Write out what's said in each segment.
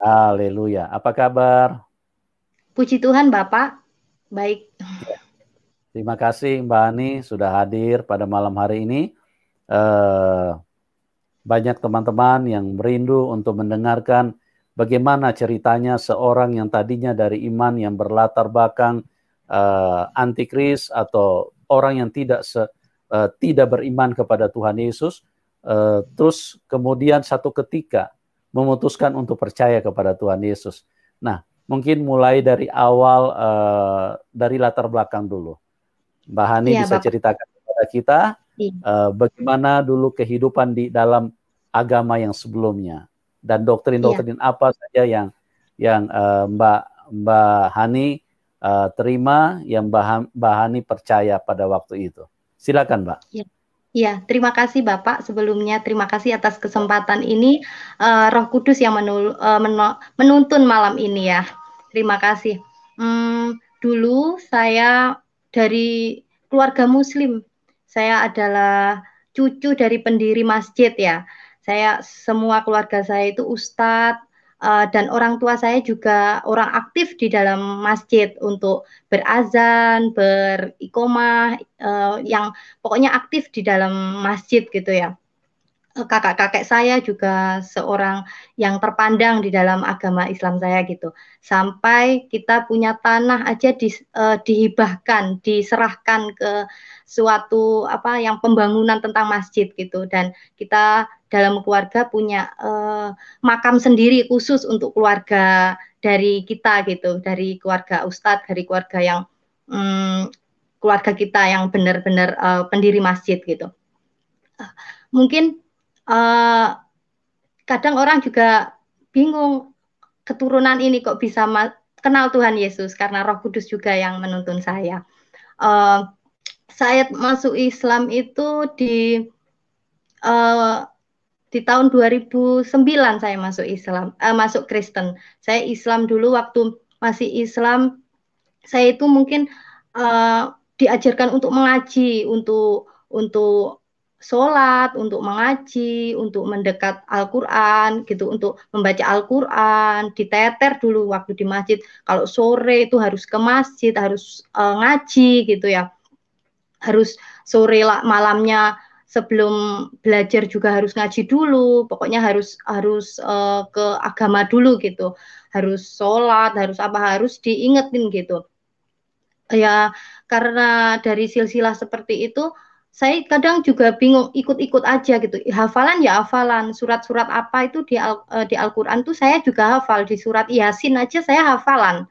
Haleluya. Apa kabar? Puji Tuhan Bapak, baik. Terima kasih Mbak Ani sudah hadir pada malam hari ini. Eh, Banyak teman-teman yang merindu untuk mendengarkan bagaimana ceritanya seorang yang tadinya dari iman yang berlatar belakang antikris atau orang yang tidak beriman kepada Tuhan Yesus, terus kemudian satu ketika memutuskan untuk percaya kepada Tuhan Yesus. Nah, mungkin mulai dari awal, dari latar belakang dulu. Mbak Hani Iya bisa Bapak. ceritakan kepada kita Iya, bagaimana dulu kehidupan di dalam agama yang sebelumnya dan iya, doktrin-doktrin apa saja yang Mbak Hani terima, yang Mbak Hani percaya pada waktu itu. Silakan, Mbak. iya. Iya, terima kasih Bapak. Sebelumnya terima kasih atas kesempatan ini. Roh Kudus yang menuntun malam ini ya. Terima kasih. Dulu saya dari keluarga Muslim. Saya adalah cucu dari pendiri masjid ya. Semua keluarga saya itu ustadz, dan orang tua saya juga orang aktif di dalam masjid untuk berazan, berikomah, yang pokoknya aktif di dalam masjid gitu ya. Kakak-kakek saya juga seorang yang terpandang di dalam agama Islam saya gitu. Sampai kita punya tanah aja dihibahkan, diserahkan ke suatu apa yang pembangunan tentang masjid gitu. Dan kita dalam keluarga punya makam sendiri khusus untuk keluarga dari kita gitu, dari keluarga ustadz, dari keluarga yang keluarga kita yang benar-benar pendiri masjid gitu. Mungkin uh, kadang orang juga bingung, keturunan ini kok bisa kenal Tuhan Yesus, karena Roh Kudus juga yang menuntun saya. Uh, saya masuk Islam itu uh, di tahun 2009 saya masuk Islam, masuk Kristen. Saya Islam dulu waktu masih Islam, saya itu mungkin diajarkan untuk mengaji, untuk sholat, untuk mengaji, untuk mendekat Al-Quran, gitu, untuk membaca Al-Quran, diteter dulu waktu di masjid. Kalau sore itu harus ke masjid, harus ngaji, gitu ya. Harus sore lah, malamnya sebelum belajar juga harus ngaji dulu. Pokoknya harus harus ke agama dulu gitu. Harus sholat, harus apa, harus diingetin gitu ya. Karena dari silsilah seperti itu, saya kadang juga bingung, ikut-ikut aja gitu. Hafalan ya hafalan, surat-surat apa itu di Al-Quran tuh saya juga hafal, di surat Yasin aja saya hafal.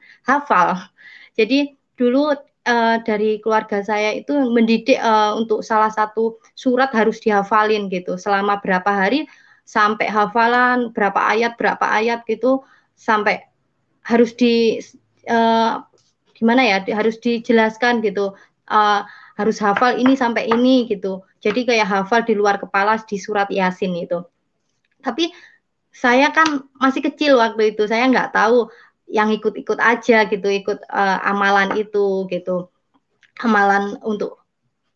Jadi dulu dari keluarga saya itu mendidik untuk salah satu surat harus dihafalin gitu selama berapa hari, sampai hafalan berapa ayat gitu, sampai harus uh, gimana ya, harus dijelaskan gitu, uh, harus hafal ini sampai ini gitu. Jadi kayak hafal di luar kepala di surat Yasin itu. Tapi saya kan masih kecil waktu itu, saya nggak tahu, yang ikut-ikut aja gitu, ikut amalan itu gitu, amalan untuk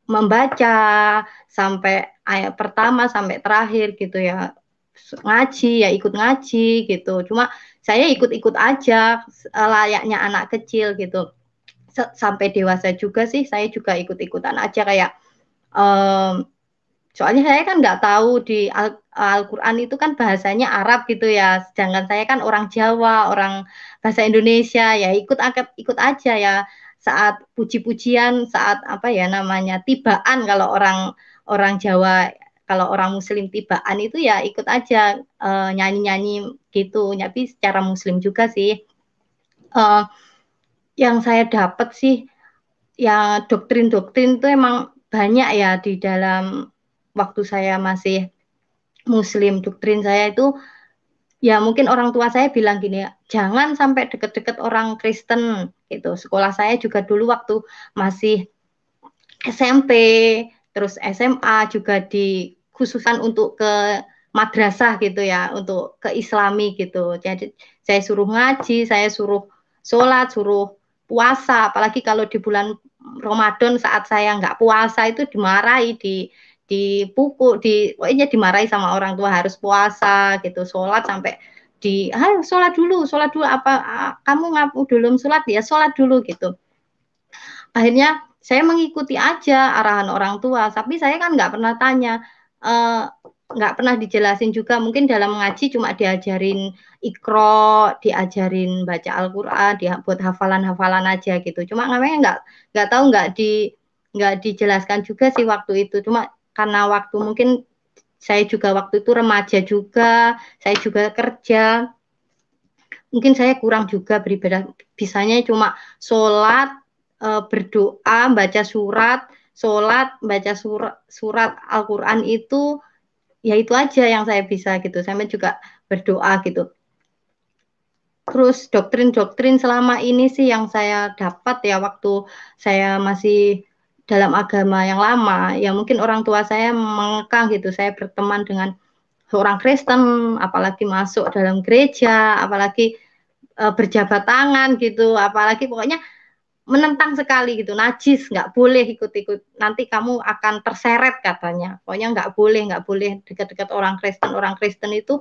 membaca sampai ayat pertama sampai terakhir gitu ya, ngaji ya ikut ngaji gitu. Cuma saya ikut-ikut aja layaknya anak kecil gitu. Sampai dewasa juga sih saya juga ikut-ikutan aja kayak, um, soalnya saya kan nggak tahu di Al-Quran itu kan bahasanya Arab gitu ya, sedangkan saya kan orang Jawa, orang bahasa Indonesia, ya ikut aja ya, saat puji-pujian, saat apa ya namanya, tibaan, kalau orang orang Jawa, kalau orang Muslim tibaan itu ya ikut aja, nyanyi-nyanyi gitu, tapi secara Muslim juga sih. Uh, yang saya dapat sih ya, doktrin-doktrin itu emang banyak ya di dalam waktu saya masih Muslim. Doktrin saya itu ya, mungkin orang tua saya bilang gini, jangan sampai deket-deket orang Kristen gitu. Sekolah saya juga dulu waktu masih SMP, terus SMA juga dikhususkan untuk ke madrasah gitu ya, untuk ke Islami gitu. Jadi saya suruh ngaji, saya suruh sholat, suruh puasa. Apalagi kalau di bulan Ramadan saat saya nggak puasa itu dimarahi, dipukul, pokoknya dimarahi sama orang tua, harus puasa gitu, sholat sampai ayo sholat dulu apa kamu belum sholat ya sholat dulu gitu. Akhirnya saya mengikuti aja arahan orang tua, tapi saya kan nggak pernah tanya, nggak pernah dijelasin juga. Mungkin dalam ngaji cuma diajarin ikro, diajarin baca Al-Quran, buat hafalan-hafalan aja gitu. Cuma namanya nggak tahu, nggak dijelaskan juga sih waktu itu. Cuma karena waktu mungkin saya juga waktu itu remaja juga, saya juga kerja, mungkin saya kurang juga beribadah, bisanya cuma sholat, berdoa, baca surat, sholat, baca surat Al-Quran itu, ya itu aja yang saya bisa gitu. Saya juga berdoa gitu. Terus doktrin-doktrin selama ini sih yang saya dapat ya waktu saya masih dalam agama yang lama, ya mungkin orang tua saya mengekang gitu, saya berteman dengan seorang Kristen, apalagi masuk dalam gereja, apalagi berjabat tangan gitu, apalagi pokoknya menentang sekali gitu, najis, nggak boleh ikut-ikut, nanti kamu akan terseret katanya, pokoknya nggak boleh dekat-dekat orang Kristen itu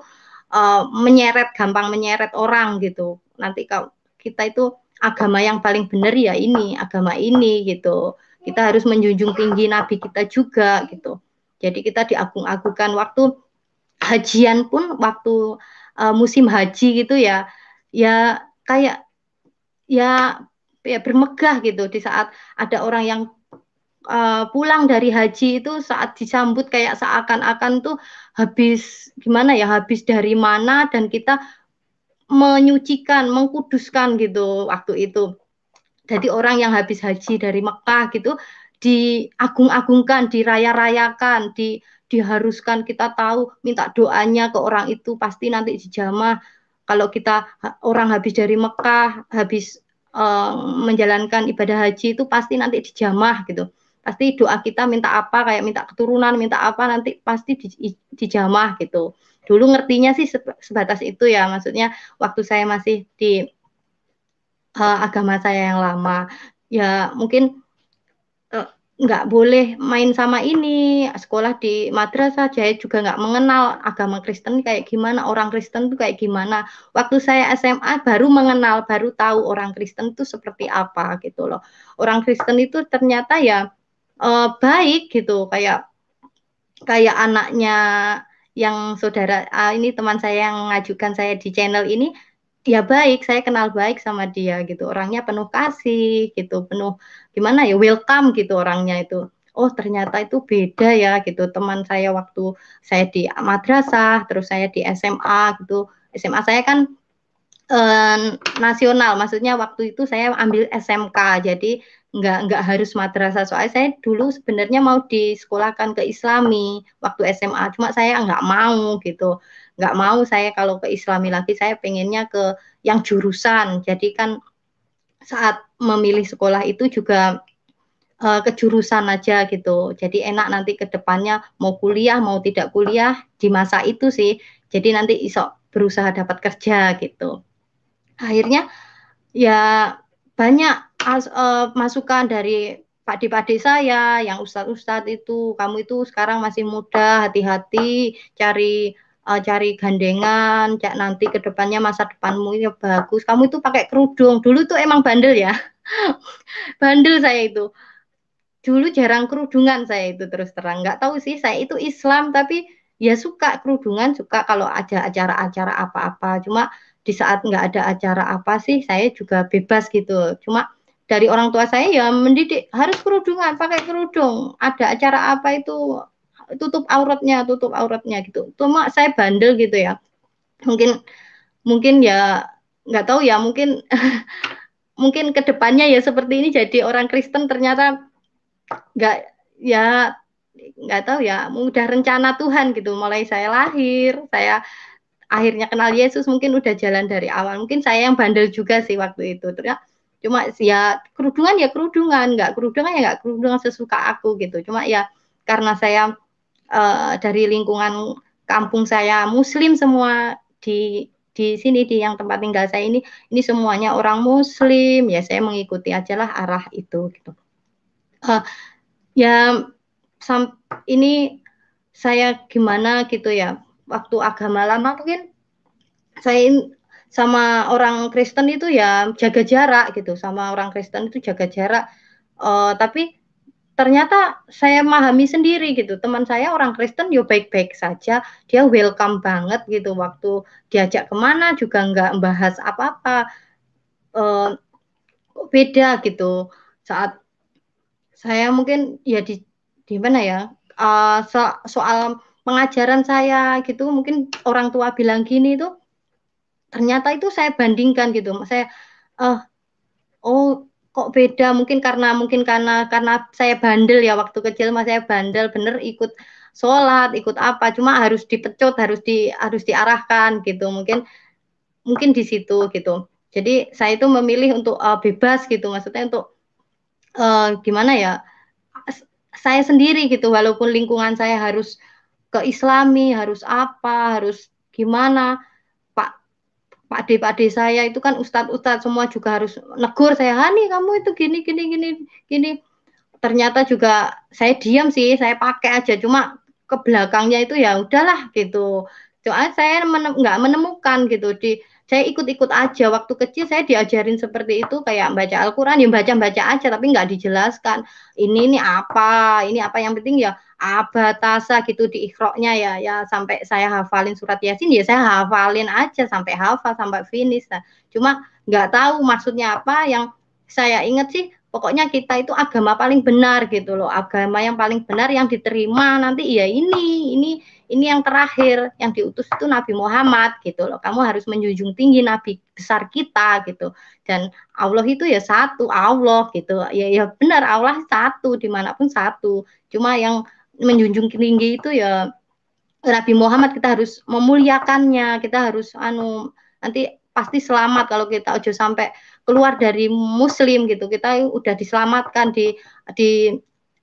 menyeret, gampang menyeret orang gitu, nanti kalau kita itu agama yang paling benar ya ini, agama ini gitu, kita harus menjunjung tinggi Nabi kita juga gitu, jadi kita diagung-agungkan waktu hajian pun, waktu musim haji gitu ya, ya kayak ya ya bermegah gitu di saat ada orang yang pulang dari haji itu saat disambut kayak seakan-akan tuh habis gimana ya, habis dari mana, dan kita menyucikan, mengkuduskan gitu waktu itu. Jadi orang yang habis haji dari Mekah gitu diagung-agungkan, diraya-rayakan, diharuskan kita tahu minta doanya ke orang itu pasti nanti dijamah. Kalau kita orang habis dari Mekah, habis menjalankan ibadah haji itu pasti nanti dijamah gitu. Pasti doa kita minta apa, kayak minta keturunan, minta apa nanti pasti dijamah gitu. Dulu ngertinya sih sebatas itu ya, maksudnya waktu saya masih di agama saya yang lama. Ya mungkin nggak boleh main sama ini, sekolah di madrasah, saya juga nggak mengenal agama Kristen kayak gimana, orang Kristen itu kayak gimana. Waktu saya SMA baru mengenal, baru tahu orang Kristen itu seperti apa gitu loh. Orang Kristen itu ternyata ya baik gitu, kayak kayak anaknya yang saudara ini teman saya yang mengajukan saya di channel ini, ya baik, saya kenal baik sama dia gitu, orangnya penuh kasih gitu, penuh gimana ya, welcome gitu orangnya itu. Oh ternyata itu beda ya gitu, teman saya waktu saya di madrasah, terus saya di SMA gitu. SMA saya kan nasional, maksudnya waktu itu saya ambil SMK, jadi nggak harus madrasah. Soalnya saya dulu sebenarnya mau disekolahkan ke Islami waktu SMA, cuma saya nggak mau gitu, nggak mau saya kalau ke Islami lagi, saya pengennya ke yang jurusan. Jadi kan saat memilih sekolah itu juga kejurusan aja gitu. Jadi enak nanti ke depannya mau kuliah mau tidak kuliah di masa itu sih. Jadi nanti iso berusaha dapat kerja gitu. Akhirnya ya banyak masukan dari pakde-pakde saya yang ustadz-ustadz itu, kamu itu sekarang masih muda, hati-hati cari gandengan, nanti ke depannya masa depanmu ini bagus. Kamu itu pakai kerudung. Dulu tuh emang bandel ya. Bandel saya itu. Dulu jarang kerudungan saya itu, terus terang. Nggak tahu sih, saya itu Islam tapi ya suka kerudungan, suka kalau ada acara-acara apa-apa. Cuma di saat nggak ada acara apa sih, saya juga bebas gitu. Cuma dari orang tua saya ya mendidik harus kerudungan, pakai kerudung. Ada acara apa itu tutup auratnya gitu. Cuma saya bandel gitu ya. Mungkin mungkin ya nggak tahu ya, mungkin mungkin kedepannya ya seperti ini, jadi orang Kristen ternyata nggak, ya nggak tahu ya, udah rencana Tuhan gitu, mulai saya lahir saya akhirnya kenal Yesus, mungkin udah jalan dari awal. Mungkin saya yang bandel juga sih waktu itu, terus cuma ya kerudungan ya kerudungan, nggak kerudungan sesuka aku gitu. Cuma ya karena saya dari lingkungan kampung saya Muslim semua, di sini di yang tempat tinggal saya ini semuanya orang Muslim, ya saya mengikuti aja lah arah itu gitu. Ya ini saya gimana gitu ya, waktu agama lama mungkin saya sama orang Kristen itu ya jaga jarak gitu, sama orang Kristen itu jaga jarak. Tapi ternyata saya memahami sendiri gitu, teman saya orang Kristen ya baik-baik saja, dia welcome banget gitu, waktu diajak kemana juga nggak bahas apa-apa, beda gitu. Saat saya mungkin ya di mana ya, soal pengajaran saya gitu, mungkin orang tua bilang gini tuh, ternyata itu saya bandingkan gitu, saya, eh, oh, kok beda? Mungkin karena saya bandel ya, waktu kecil mah saya bandel, bener ikut sholat, ikut apa, cuma harus dipecut, harus diarahkan gitu. Mungkin mungkin di situ gitu. Jadi saya itu memilih untuk bebas gitu, maksudnya untuk gimana ya? Saya sendiri gitu, walaupun lingkungan saya harus keislami, harus apa, harus gimana. Pak Pak D saya itu kan ustadz-ustadz semua juga harus negur saya, Hani kamu itu gini gini gini gini. Ternyata juga saya diam sih, saya pakai aja, cuma ke belakangnya itu ya udahlah gitu. Soalnya saya nggak menemukan gitu, saya ikut-ikut aja. Waktu kecil saya diajarin seperti itu, kayak baca Al-Quran ya baca-baca aja, tapi nggak dijelaskan ini apa, yang penting ya abatasa gitu di ikroknya ya, sampai saya hafalin surat Yasin ya saya hafalin aja sampai hafal sampai finish. Nah, cuma nggak tahu maksudnya apa. Yang saya ingat sih pokoknya kita itu agama paling benar gitu loh, agama yang paling benar yang diterima nanti ya ini yang terakhir, yang diutus itu Nabi Muhammad gitu loh. Kamu harus menjunjung tinggi Nabi besar kita gitu. Dan Allah itu ya satu, Allah gitu. Ya benar, Allah satu, dimanapun satu. Cuma yang menjunjung tinggi itu ya Nabi Muhammad, kita harus memuliakannya, kita harus nanti pasti selamat kalau kita ojo sampai keluar dari muslim gitu. Kita udah diselamatkan di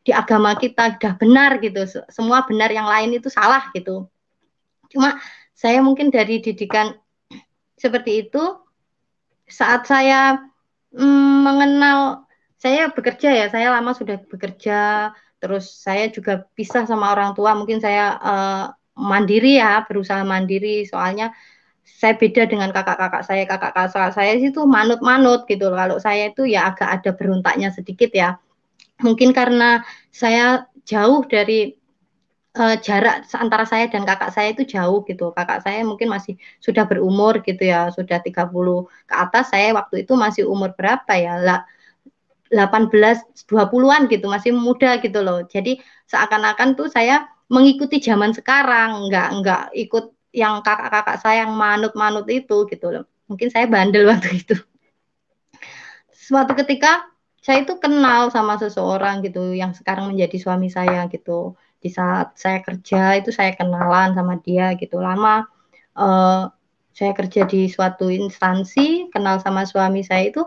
di agama kita udah benar gitu. Semua benar, yang lain itu salah gitu. Cuma saya mungkin dari didikan seperti itu, saat saya mengenal, saya bekerja ya, saya lama sudah bekerja, terus saya juga pisah sama orang tua, mungkin saya mandiri ya, berusaha mandiri, soalnya saya beda dengan kakak-kakak saya itu manut-manut gitu loh. Kalau saya itu ya agak ada berontaknya sedikit ya, mungkin karena saya jauh dari jarak antara saya dan kakak saya itu jauh gitu. Kakak saya mungkin masih sudah berumur gitu ya, sudah 30 ke atas. Saya waktu itu masih umur berapa ya? 18 20-an gitu, masih muda gitu loh. Jadi seakan-akan tuh saya mengikuti zaman sekarang, nggak ikut yang kakak-kakak saya yang manut-manut itu gitu loh. Mungkin saya bandel waktu itu. Suatu ketika saya itu kenal sama seseorang gitu yang sekarang menjadi suami saya gitu. Di saat saya kerja itu saya kenalan sama dia gitu. Lama saya kerja di suatu instansi, kenal sama suami saya itu,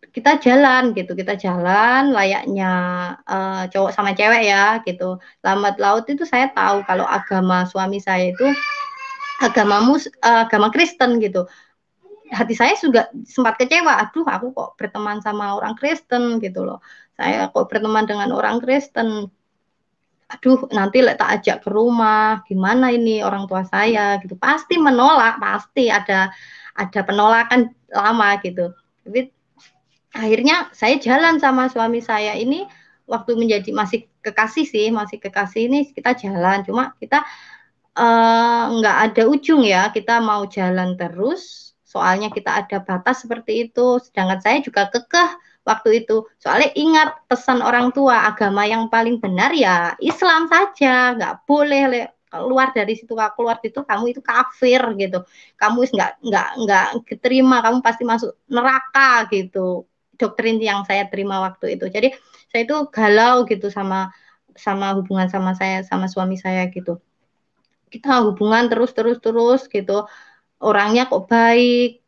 kita jalan gitu, kita jalan layaknya cowok sama cewek ya gitu. Lambat laut itu saya tahu kalau agama suami saya itu agama Kristen gitu. Hati saya juga sempat kecewa, aduh aku kok berteman sama orang Kristen gitu loh. Saya kok berteman dengan orang Kristen. Aduh, nanti tak ajak ke rumah, gimana ini orang tua saya gitu. Pasti menolak, pasti ada penolakan lama gitu. Tapi akhirnya saya jalan sama suami saya ini, waktu masih kekasih sih, masih kekasih ini kita jalan. Cuma kita nggak ada ujung ya, kita mau jalan terus, soalnya kita ada batas seperti itu. Sedangkan saya juga kekeh waktu itu, soalnya ingat pesan orang tua, agama yang paling benar ya Islam saja, nggak boleh keluar dari situ. Keluar itu kamu itu kafir gitu, kamu nggak terima, kamu pasti masuk neraka gitu, doktrin yang saya terima waktu itu. Jadi saya itu galau gitu sama hubungan sama suami saya gitu. Kita hubungan terus gitu, orangnya kok baik,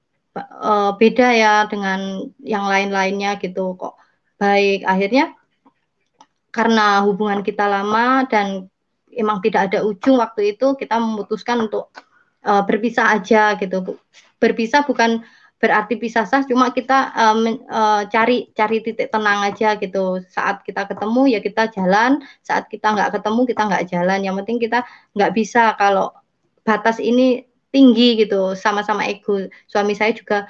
beda ya dengan yang lain-lainnya gitu, kok baik. Akhirnya karena hubungan kita lama dan emang tidak ada ujung, waktu itu kita memutuskan untuk berpisah aja gitu. Berpisah bukan berarti pisah sah, cuma kita cari titik tenang aja gitu. Saat kita ketemu ya kita jalan, saat kita nggak ketemu kita nggak jalan. Yang penting kita nggak bisa, kalau batas ini tinggi gitu, sama-sama ego. Suami saya juga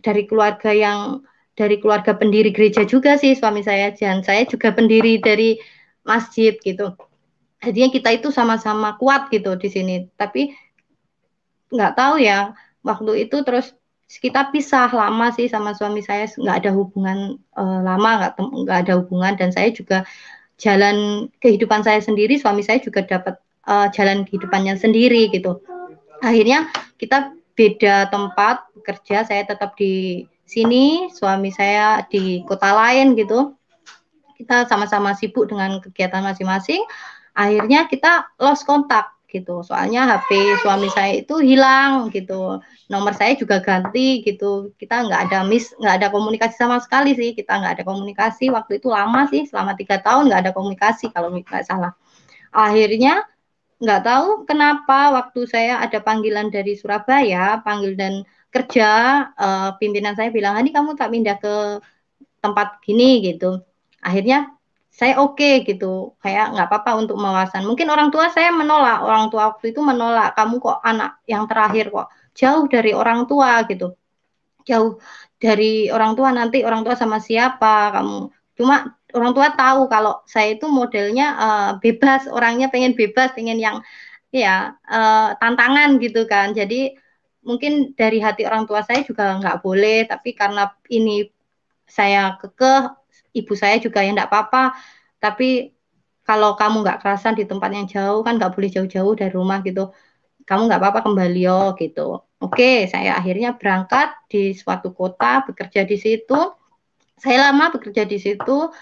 dari keluarga pendiri gereja juga sih suami saya, dan saya juga pendiri dari masjid gitu. Jadinya kita itu sama-sama kuat gitu di sini. Tapi nggak tahu ya, waktu itu terus kita pisah lama sih sama suami saya, nggak ada hubungan lama, nggak ada hubungan, dan saya juga jalan kehidupan saya sendiri, suami saya juga dapat jalan kehidupannya sendiri gitu. Akhirnya kita beda tempat bekerja, saya tetap di sini, suami saya di kota lain gitu. Kita sama-sama sibuk dengan kegiatan masing-masing. Akhirnya kita lost kontak gitu. Soalnya HP suami saya itu hilang gitu. Nomor saya juga ganti gitu. Kita nggak ada komunikasi sama sekali sih. Kita nggak ada komunikasi waktu itu lama sih, selama 3 tahun nggak ada komunikasi kalau nggak salah. Akhirnya nggak tahu kenapa waktu saya ada panggilan dari Surabaya, panggilan kerja, pimpinan saya bilang, "Hani, kamu tak pindah ke tempat gini," gitu. Akhirnya saya oke gitu, kayak nggak apa-apa untuk mawasan. Mungkin orang tua saya menolak, orang tua waktu itu menolak, "Kamu kok anak yang terakhir kok, jauh dari orang tua," gitu. "Jauh dari orang tua, nanti orang tua sama siapa kamu?" Cuma orang tua tahu kalau saya itu modelnya bebas, orangnya pengen bebas, pengen yang ya tantangan gitu kan. Jadi mungkin dari hati orang tua saya juga nggak boleh, tapi karena ini saya kekeh, ibu saya juga ya nggak apa-apa, tapi kalau kamu nggak kerasan di tempat yang jauh, kan nggak boleh jauh-jauh dari rumah gitu, kamu nggak apa-apa kembali yo gitu. Oke, saya akhirnya berangkat di suatu kota, bekerja di situ. Saya lama bekerja di situ,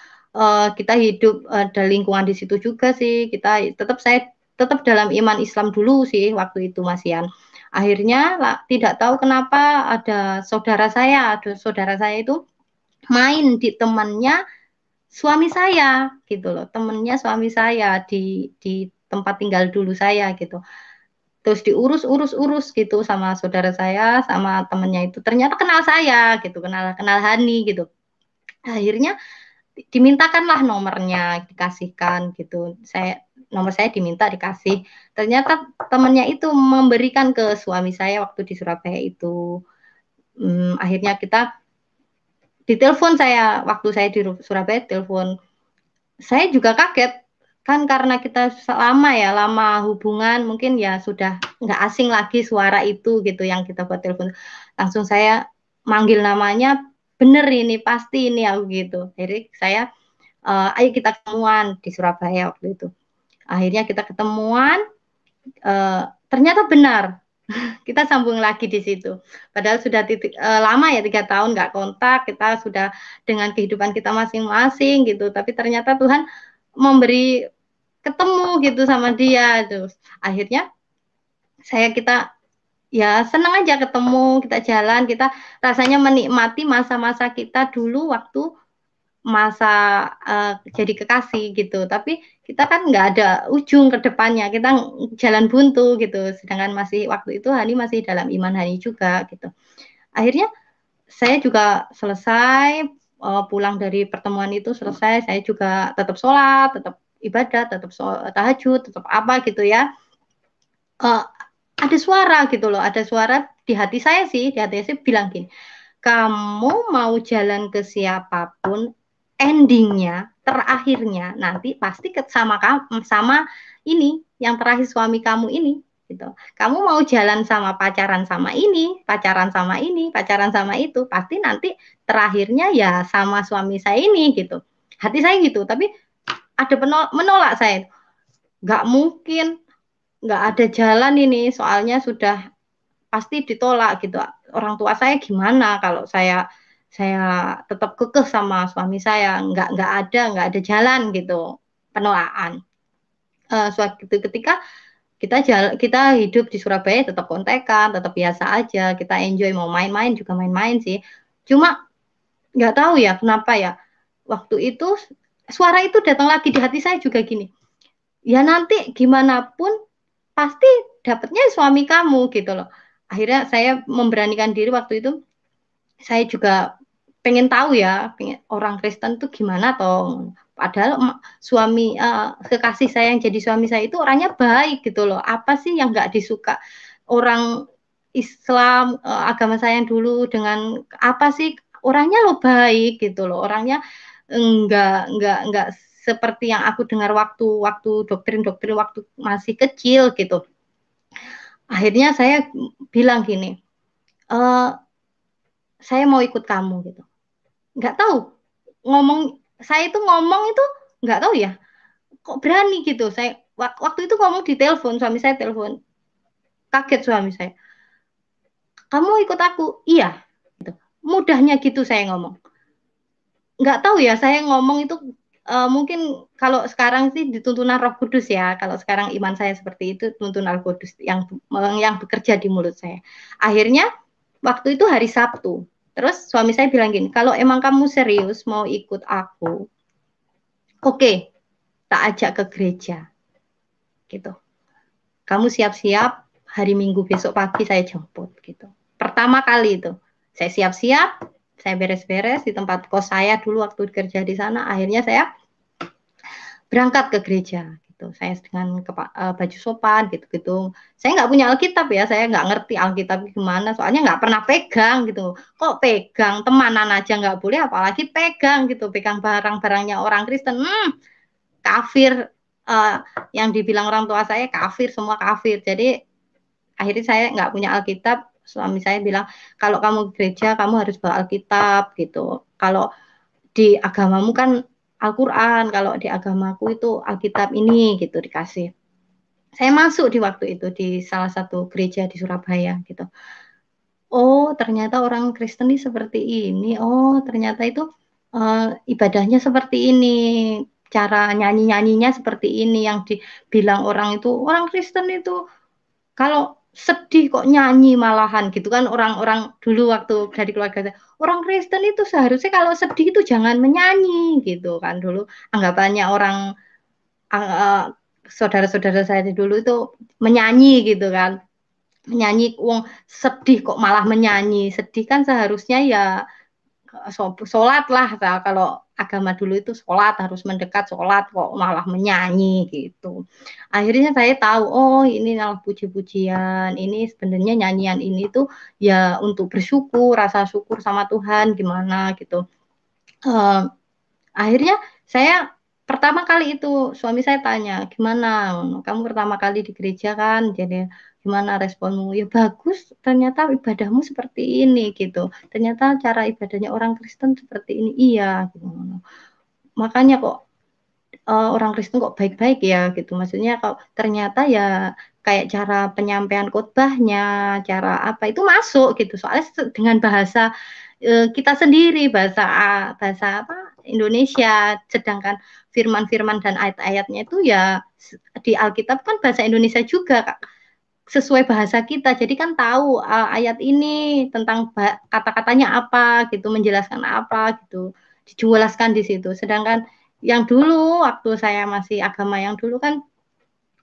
kita hidup ada lingkungan di situ juga sih. Saya tetap dalam iman Islam dulu sih waktu itu Mas Yan. Akhirnya tidak tahu kenapa ada saudara saya itu main di temannya suami saya gitu loh, temennya suami saya di tempat tinggal dulu saya gitu. Terus diurus gitu sama saudara saya, sama temennya itu. Ternyata kenal saya gitu, kenal kenal Hani gitu. Akhirnya dimintakanlah nomornya, dikasihkan gitu. Nomor saya diminta, dikasih. Ternyata temennya itu memberikan ke suami saya waktu di Surabaya itu. Akhirnya kita ditelepon saya, waktu saya di Surabaya telepon. Saya juga kaget, kan karena kita lama hubungan, mungkin ya sudah nggak asing lagi suara itu gitu yang kita buat telepon. Langsung saya manggil namanya, bener ini, pasti ini aku gitu. Jadi saya, ayo kita ketemuan di Surabaya waktu itu. Akhirnya kita ketemuan, ternyata benar, kita sambung lagi di situ. Padahal sudah lama ya 3 tahun nggak kontak, kita sudah dengan kehidupan kita masing-masing gitu. Tapi ternyata Tuhan memberi ketemu gitu sama dia. Terus akhirnya kita ya senang aja ketemu, kita jalan, kita rasanya menikmati masa-masa kita dulu waktu masa jadi kekasih gitu. Tapi kita kan nggak ada ujung ke depannya, kita jalan buntu gitu. Sedangkan waktu itu Hani masih dalam iman Hani juga gitu. Akhirnya saya juga selesai pulang dari pertemuan itu, selesai saya juga tetap sholat, tetap ibadah, tetap tahajud, tetap apa gitu ya. Ada suara gitu loh, ada suara di hati saya bilang gini, "Kamu mau jalan ke siapapun, endingnya, terakhirnya nanti pasti sama ini yang terakhir suami kamu ini gitu. Kamu mau jalan sama pacaran sama ini, pacaran sama ini, pacaran sama itu, pasti nanti terakhirnya ya sama suami saya ini gitu." Hati saya gitu, tapi ada menolak saya. Nggak mungkin, nggak ada jalan ini, soalnya sudah pasti ditolak gitu. Orang tua saya gimana kalau saya tetap kekeh sama suami saya, nggak ada jalan gitu, penolakan. Suatu ketika kita hidup di Surabaya tetap kontekan, tetap biasa aja, kita enjoy, mau main-main juga main-main sih. Cuma nggak tahu ya kenapa ya, waktu itu suara itu datang lagi di hati saya juga gini, ya nanti gimana pun pasti dapatnya suami kamu gitu loh. Akhirnya saya memberanikan diri waktu itu, saya juga pengen tahu ya, orang Kristen tuh gimana toh. Padahal kekasih saya yang jadi suami saya itu orangnya baik gitu loh. Apa sih yang nggak disuka orang Islam, agama saya yang dulu dengan apa sih, orangnya lo baik gitu loh, orangnya enggak seperti yang aku dengar waktu doktrin-doktrin waktu masih kecil gitu. Akhirnya saya bilang gini, saya mau ikut kamu gitu. Nggak tahu saya itu ngomong itu nggak tahu ya, kok berani gitu. Saya waktu itu ngomong di telepon, suami saya telepon, kaget suami saya. Kamu ikut aku? Iya. Gitu. Mudahnya gitu saya ngomong. Nggak tahu ya, saya ngomong itu mungkin kalau sekarang sih dituntunan Roh Kudus ya. Kalau sekarang iman saya seperti itu, tuntunan Roh Kudus yang bekerja di mulut saya. Akhirnya waktu itu hari Sabtu. Terus suami saya bilang gini, kalau emang kamu serius mau ikut aku, oke, tak ajak ke gereja. Gitu. Kamu siap-siap, hari Minggu besok pagi saya jemput gitu. Pertama kali itu, saya siap-siap, saya beres-beres di tempat kos saya dulu waktu kerja di sana. Akhirnya saya berangkat ke gereja gitu. Saya dengan baju sopan gitu-gitu. Saya nggak punya Alkitab ya, saya nggak ngerti Alkitab gimana, soalnya nggak pernah pegang gitu. Kok pegang, temanan aja nggak boleh, apalagi pegang gitu, pegang barang-barangnya orang Kristen. Kafir, yang dibilang orang tua saya kafir, semua kafir. Jadi akhirnya saya nggak punya Alkitab. Suami saya bilang, kalau kamu gereja kamu harus bawa Alkitab gitu. Kalau di agamamu kan Al-Quran, kalau di agamaku itu Alkitab ini gitu dikasih. Saya masuk di waktu itu di salah satu gereja di Surabaya gitu. Oh, ternyata orang Kristen ini seperti ini. Oh, ternyata itu ibadahnya seperti ini. Cara nyanyi-nyanyinya seperti ini, yang dibilang orang itu, orang Kristen itu kalau sedih kok nyanyi malahan gitu kan, orang-orang dulu waktu dari keluarga saya, orang Kristen itu seharusnya kalau sedih itu jangan menyanyi gitu kan, dulu anggapannya orang saudara-saudara saya dulu itu menyanyi gitu kan, menyanyi wong sedih kok malah menyanyi, sedih kan seharusnya ya sholat lah. Kalau agama dulu itu sholat, harus mendekat sholat, kok malah menyanyi gitu. Akhirnya saya tahu, oh ini adalah puji-pujian, ini sebenarnya nyanyian ini tuh ya untuk bersyukur, rasa syukur sama Tuhan gimana gitu. Akhirnya saya pertama kali itu suami saya tanya, gimana kamu pertama kali di gereja kan, jadi gimana responmu? Ya bagus, ternyata ibadahmu seperti ini gitu. Ternyata cara ibadahnya orang Kristen seperti ini, iya gitu. Makanya kok orang Kristen kok baik-baik ya gitu. Maksudnya kalau ternyata ya kayak cara penyampaian khotbahnya, cara apa itu masuk gitu. Soalnya dengan bahasa kita sendiri, bahasa bahasa apa Indonesia, sedangkan firman-firman dan ayat-ayatnya itu ya di Alkitab kan bahasa Indonesia juga, Kak, sesuai bahasa kita. Jadi kan tahu ayat ini tentang kata-katanya apa gitu, menjelaskan apa gitu, dijelaskan di situ. Sedangkan yang dulu waktu saya masih agama yang dulu kan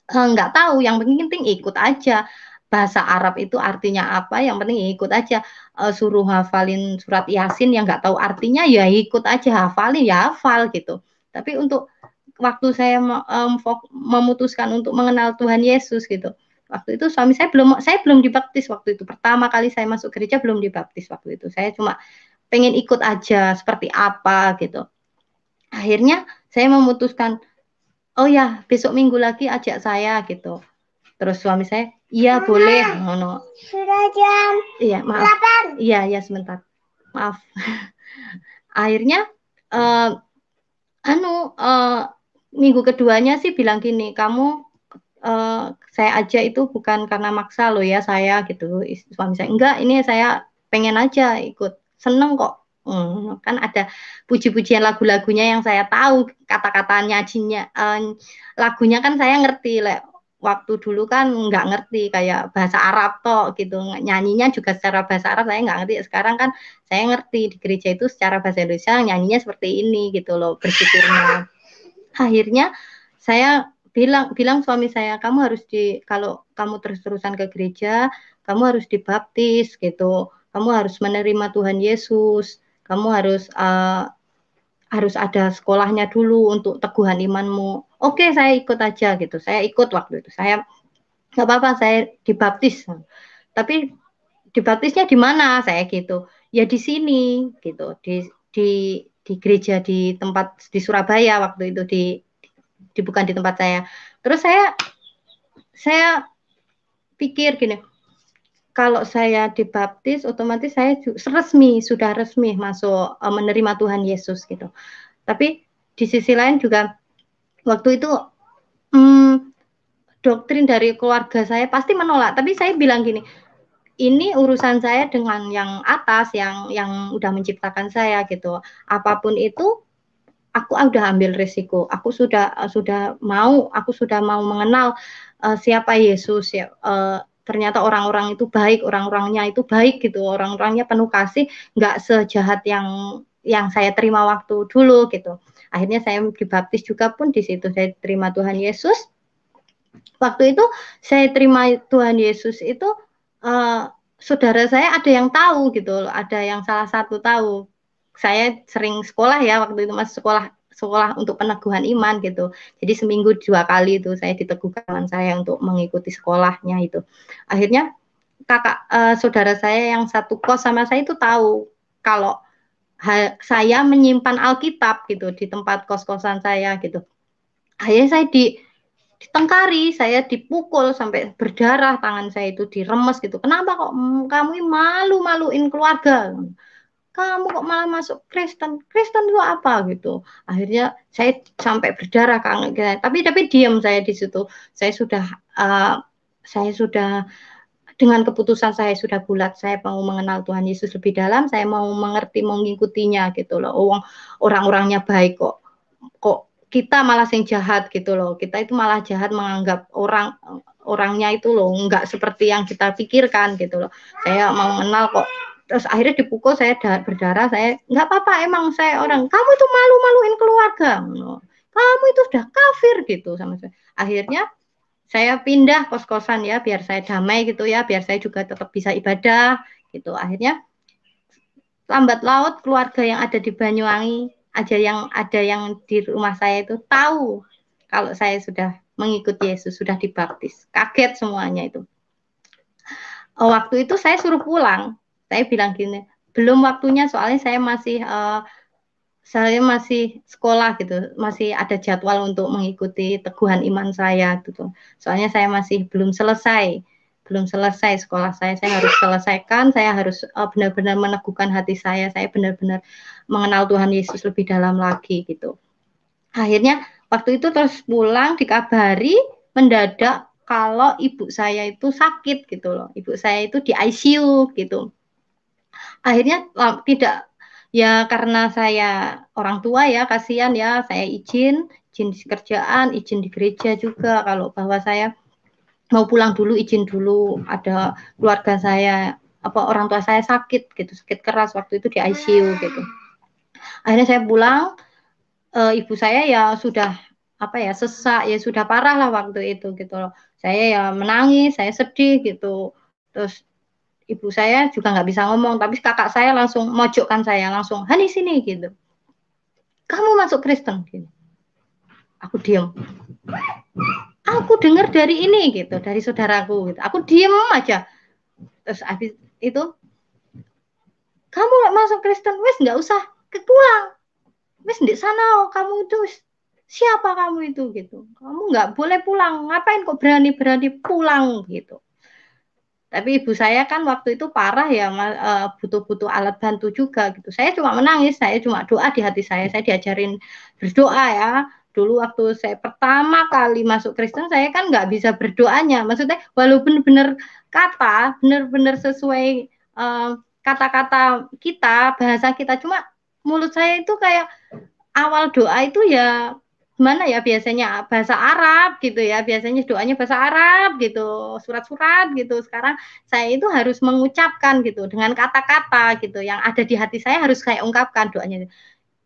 nggak tahu, yang penting ikut aja. Bahasa Arab itu artinya apa, yang penting ikut aja. Suruh hafalin surat Yasin yang nggak tahu artinya ya ikut aja, hafalin ya hafal gitu. Tapi untuk waktu saya memutuskan untuk mengenal Tuhan Yesus gitu, waktu itu suami saya belum dibaptis waktu itu. Pertama kali saya masuk gereja belum dibaptis waktu itu. Saya cuma pengen ikut aja seperti apa gitu. Akhirnya saya memutuskan, oh ya besok minggu lagi ajak saya gitu. Terus suami saya, iya boleh. No. Sudah jam. Iya maaf. 8. Iya sebentar. Maaf. Akhirnya minggu keduanya sih bilang gini, kamu saya aja itu bukan karena maksa loh ya saya gitu. Suami saya, enggak, ini saya pengen aja ikut, seneng kok. Kan ada puji-pujian lagu-lagunya yang saya tahu, kata-kata nyajinya, lagunya kan saya ngerti. Waktu dulu kan nggak ngerti kayak bahasa Arab toh gitu, nyanyinya juga secara bahasa Arab saya nggak ngerti. Sekarang kan saya ngerti di gereja itu secara bahasa Indonesia nyanyinya seperti ini gitu loh, bersyukurnya. Akhirnya saya bilang suami saya, kamu harus kalau kamu terus-terusan ke gereja, kamu harus dibaptis gitu, kamu harus menerima Tuhan Yesus, kamu harus ada sekolahnya dulu untuk teguhan imanmu. Oke, saya ikut aja gitu. Saya ikut waktu itu. Saya nggak apa-apa saya dibaptis. Tapi dibaptisnya di mana saya gitu? Ya di sini gitu, di gereja di tempat di Surabaya waktu itu di bukan di tempat saya. Terus saya pikir gini, kalau saya dibaptis otomatis saya sudah resmi masuk menerima Tuhan Yesus gitu. Tapi di sisi lain juga waktu itu doktrin dari keluarga saya pasti menolak. Tapi saya bilang gini, ini urusan saya dengan yang atas, yang udah menciptakan saya gitu. Apapun itu, aku udah ambil risiko. Aku sudah mau mengenal siapa Yesus ya. Ternyata orang-orang itu baik, orang-orangnya itu baik gitu, orang-orangnya penuh kasih, nggak sejahat yang saya terima waktu dulu gitu. Akhirnya saya dibaptis juga pun di situ saya terima Tuhan Yesus. Waktu itu saya terima Tuhan Yesus itu saudara saya ada yang tahu gitu loh, ada yang salah satu tahu. Saya sering sekolah ya waktu itu masih sekolah untuk peneguhan iman gitu. Jadi seminggu 2 kali itu saya diteguhkan saya untuk mengikuti sekolahnya itu. Akhirnya saudara saya yang satu kos sama saya itu tahu kalau saya menyimpan Alkitab gitu di tempat kos-kosan saya gitu. Akhirnya saya ditengkari, saya dipukul sampai berdarah, tangan saya itu diremes gitu. Kenapa kok kamu malu-maluin keluarga? Kamu kok malah masuk Kristen? Kristen itu apa gitu? Akhirnya saya sampai berdarah kan. Tapi diam saya di situ. Saya sudah uh, saya sudah dengan keputusan saya sudah bulat, saya mau mengenal Tuhan Yesus lebih dalam, saya mau mengerti, mengikutinya gitu loh. Orang-orangnya baik kok kita malah yang jahat gitu loh. Kita itu malah jahat menganggap orangnya itu loh nggak seperti yang kita pikirkan gitu loh. Saya mau mengenal kok. Terus akhirnya dipukul, saya berdarah, saya nggak apa-apa, emang saya orang, kamu itu malu-maluin keluarga, kamu itu sudah kafir gitu sama saya. Akhirnya saya pindah kos-kosan ya biar saya damai gitu ya, biar saya juga tetap bisa ibadah gitu. Akhirnya lambat laut keluarga yang ada di Banyuwangi ada yang di rumah saya itu tahu kalau saya sudah mengikuti Yesus, sudah dibaptis. Kaget semuanya itu. Waktu itu saya suruh pulang. Saya bilang gini, belum waktunya soalnya saya masih sekolah gitu, masih ada jadwal untuk mengikuti teguhan iman saya gitu. Soalnya saya masih belum selesai sekolah saya harus selesaikan, saya harus benar-benar meneguhkan hati saya benar-benar mengenal Tuhan Yesus lebih dalam lagi gitu. Akhirnya waktu itu terus pulang dikabari mendadak kalau ibu saya itu sakit gitu loh, ibu saya itu di ICU gitu. Akhirnya tidak. Ya karena saya orang tua ya, kasihan ya, saya izin di kerjaan, izin di gereja juga kalau bahwa saya mau pulang dulu, izin dulu, ada keluarga saya orang tua saya sakit gitu, sakit keras waktu itu di ICU gitu. Akhirnya saya pulang, ibu saya ya sudah sesak, ya sudah parah lah waktu itu gitu loh. Saya ya menangis, saya sedih gitu. Terus ibu saya juga nggak bisa ngomong, tapi kakak saya langsung mojokkan saya, langsung, Hani sini gitu. Kamu masuk Kristen? Gitu. Aku diem. Aku dengar dari ini gitu, dari saudaraku gitu. Aku diem aja. Terus habis itu, kamu masuk Kristen, wes nggak usah pulang. Wes di sana, kamu itu siapa kamu itu gitu. Kamu nggak boleh pulang. Ngapain kok berani-berani pulang gitu. Tapi ibu saya kan waktu itu parah ya, butuh-butuh alat bantu juga gitu. Saya cuma menangis, saya cuma doa di hati saya diajarin berdoa ya. Dulu waktu saya pertama kali masuk Kristen, saya kan nggak bisa berdoanya. Maksudnya walaupun benar-benar sesuai kata-kata kita, bahasa kita, cuma mulut saya itu kayak awal doa itu ya mana ya, biasanya bahasa Arab gitu ya, biasanya doanya bahasa Arab gitu, surat-surat gitu. Sekarang saya itu harus mengucapkan gitu dengan kata-kata gitu yang ada di hati saya, harus saya ungkapkan doanya.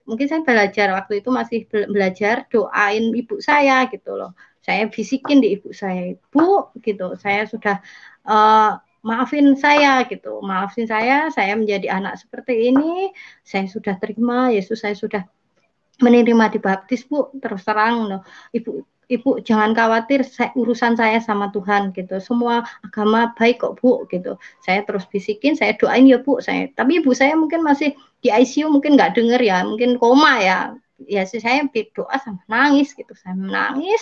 Mungkin saya belajar waktu itu masih belajar doain ibu saya gitu loh. Saya bisikin di ibu saya, ibu gitu, saya sudah maafin saya gitu, maafin saya menjadi anak seperti ini, saya sudah terima Yesus, saya sudah menerima dibaptis Bu, terus terang loh, ibu Ibu jangan khawatir, urusan saya sama Tuhan gitu. Semua agama baik kok Bu gitu. Saya terus bisikin, saya doain ya Bu. Tapi ibu saya mungkin masih di ICU, mungkin nggak denger ya, mungkin koma ya. Ya saya doa sama nangis gitu. Saya menangis,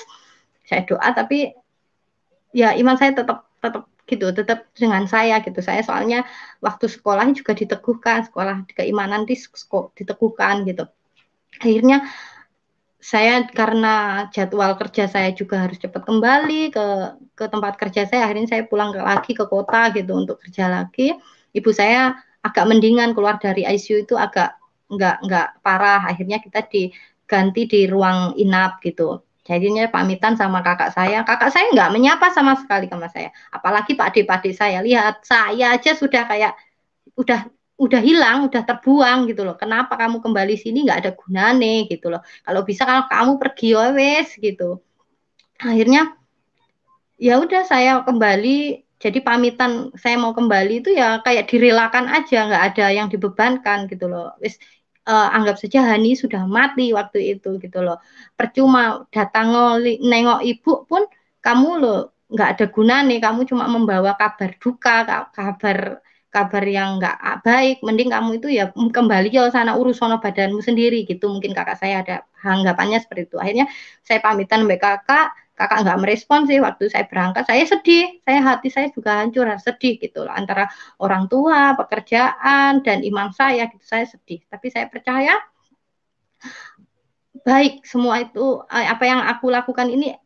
saya doa, tapi ya iman saya tetap tetap gitu, tetap dengan saya gitu. Saya soalnya waktu sekolah juga diteguhkan, sekolah keimanan diteguhkan gitu. Akhirnya saya karena jadwal kerja saya juga harus cepat kembali ke tempat kerja saya, akhirnya saya pulang lagi ke kota gitu untuk kerja lagi. Ibu saya agak mendingan, keluar dari ICU itu agak nggak parah. Akhirnya kita diganti di ruang inap gitu. Jadinya pamitan sama kakak saya. Kakak saya nggak menyapa sama sekali sama saya. Apalagi Pak Ade saya. Lihat saya aja sudah kayak udah udah hilang, udah terbuang gitu loh. Kenapa kamu kembali sini, nggak ada gunane gitu loh. Kalau bisa kalau kamu pergi wes gitu. Akhirnya ya udah saya kembali, jadi pamitan saya mau kembali itu ya kayak direlakan aja, nggak ada yang dibebankan gitu loh. Wis anggap saja Hani sudah mati waktu itu gitu loh. Percuma datang nengok ibu pun kamu loh nggak ada gunanya, kamu cuma membawa kabar duka, kabar kabar yang nggak baik. Mending kamu itu ya kembali ke sana, urus sono badanmu sendiri gitu. Mungkin kakak saya ada anggapannya seperti itu. Akhirnya saya pamitan mbak kakak nggak merespon sih waktu saya berangkat. Saya sedih, hati saya juga hancur, sedih gitu loh, antara orang tua, pekerjaan, dan iman saya gitu. Saya sedih, tapi saya percaya baik semua itu, apa yang aku lakukan ini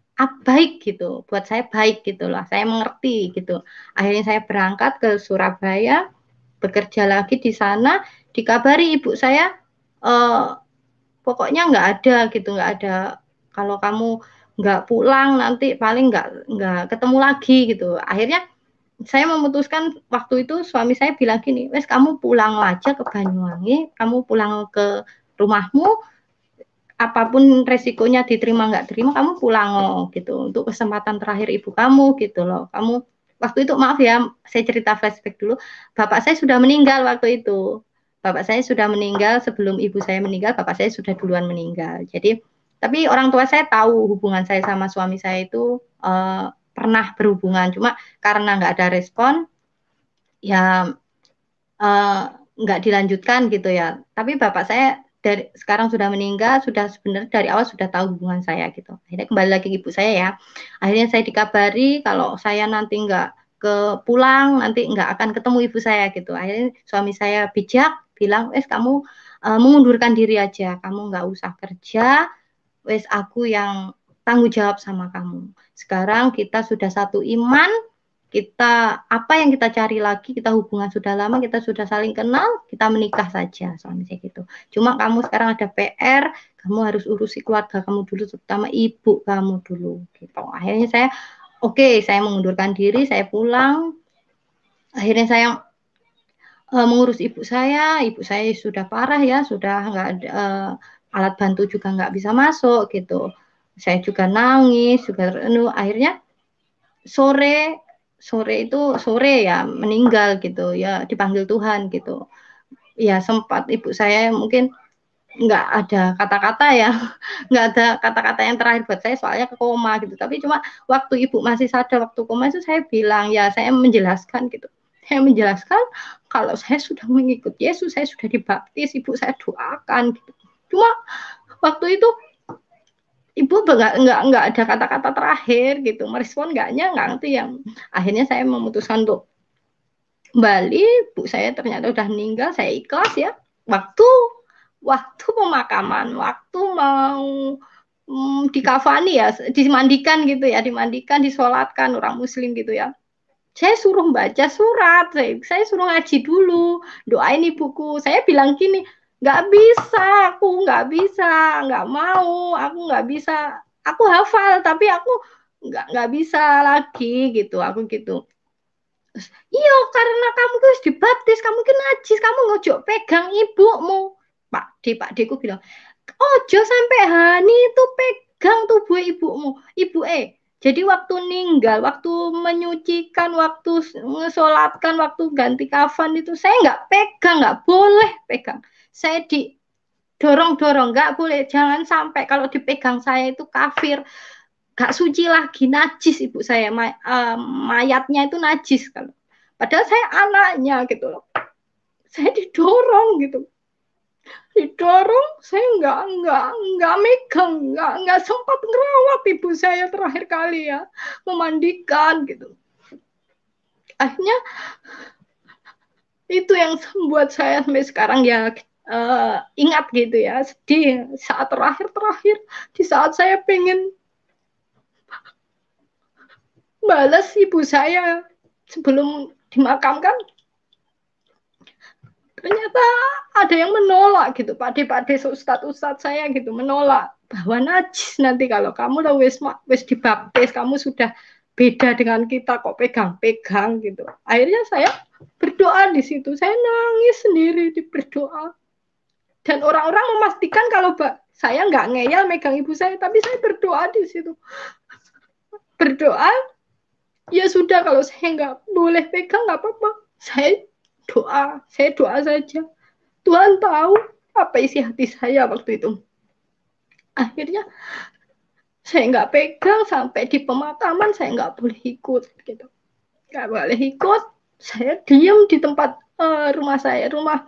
baik gitu, buat saya baik gitu loh. Saya mengerti gitu. Akhirnya saya berangkat ke Surabaya, bekerja lagi di sana. Dikabari ibu saya, pokoknya nggak ada gitu, nggak ada, kalau kamu nggak pulang nanti paling nggak ketemu lagi gitu. Akhirnya saya memutuskan, waktu itu suami saya bilang gini, wes kamu pulang aja ke Banyuwangi, kamu pulang ke rumahmu, apapun resikonya diterima nggak terima, kamu pulang gitu, untuk kesempatan terakhir ibu kamu gitu loh. Kamu waktu itu, maaf ya, saya cerita flashback dulu, bapak saya sudah meninggal waktu itu. Bapak saya sudah meninggal sebelum ibu saya meninggal, bapak saya sudah duluan meninggal. Jadi, tapi orang tua saya tahu hubungan saya sama suami saya itu pernah berhubungan, cuma karena nggak ada respon, ya uh, nggak dilanjutkan gitu ya. Tapi bapak saya dari sekarang sudah meninggal, sudah sebenarnya dari awal sudah tahu hubungan saya gitu. Akhirnya kembali lagi ke ibu saya ya. Akhirnya saya dikabari kalau saya nanti nggak ke pulang, nanti nggak akan ketemu ibu saya gitu. Akhirnya suami saya bijak bilang, wes kamu mengundurkan diri aja, kamu nggak usah kerja, wes aku yang tanggung jawab sama kamu. Sekarang kita sudah satu iman, kita apa yang kita cari lagi, kita hubungan sudah lama, kita sudah saling kenal, kita menikah saja, suami saya gitu. Cuma kamu sekarang ada PR, kamu harus urusi keluarga kamu dulu, terutama ibu kamu dulu gitu. Akhirnya saya saya mengundurkan diri, saya pulang. Akhirnya saya mengurus ibu saya sudah parah ya, sudah nggak ada alat bantu juga nggak bisa masuk gitu. Saya juga nangis, juga akhirnya sore sore ya meninggal gitu ya, dipanggil Tuhan gitu ya. Sempat ibu saya mungkin nggak ada kata-kata ya, nggak ada kata-kata yang terakhir buat saya soalnya ke koma gitu. Tapi cuma waktu ibu masih sadar, waktu koma itu saya bilang ya, saya menjelaskan gitu, saya menjelaskan kalau saya sudah mengikut Yesus, saya sudah dibaptis, ibu saya doakan gitu. Cuma waktu itu ibu nggak ada kata-kata terakhir gitu, merespon nggak ngerti yang. Akhirnya saya memutuskan untuk kembali. Bu saya ternyata udah meninggal, saya ikhlas ya. Waktu pemakaman, waktu mau dikafani ya, dimandikan gitu ya, disolatkan orang Muslim gitu ya. Saya suruh baca surat, saya suruh ngaji dulu, doain ibuku. Saya bilang gini, nggak bisa, aku nggak bisa, nggak mau, aku nggak bisa. Aku hafal, tapi aku nggak bisa lagi gitu, aku gitu. Iya, karena kamu harus dibaptis, kamu kan najis, kamu ngojok pegang ibumu. Pak Deku bilang, ojo sampai Hani itu pegang tubuh ibumu. Jadi waktu meninggal, waktu menyucikan, waktu ngesolatkan, waktu ganti kafan itu, saya nggak pegang, nggak boleh pegang. Saya didorong-dorong, nggak boleh, jangan sampai, kalau dipegang saya itu kafir. gak suci lagi, najis ibu saya, mayatnya itu najis kan. Padahal saya anaknya gitu loh. Saya didorong gitu, didorong, saya nggak megang, nggak sempat ngerawat ibu saya terakhir kali ya, memandikan gitu. Akhirnya itu yang membuat saya sampai sekarang ya ingat gitu ya, sedih saat terakhir di saat saya pengen balas ibu saya sebelum dimakamkan, ternyata ada yang menolak gitu, pakde ustadz saya gitu menolak bahwa najis nanti kalau kamu udah wis dibaptis, kamu sudah beda dengan kita kok pegang-pegang gitu. Akhirnya saya berdoa di situ, saya nangis sendiri di berdoa, dan orang-orang memastikan kalau saya nggak ngeyel megang ibu saya, tapi saya berdoa di situ, berdoa ya sudah, kalau saya nggak boleh pegang nggak apa-apa, saya doa saja. Tuhan tahu apa isi hati saya waktu itu. Akhirnya saya nggak pegang sampai di pemakaman, saya nggak boleh ikut gitu, nggak boleh ikut. Saya diam di tempat rumah saya, rumah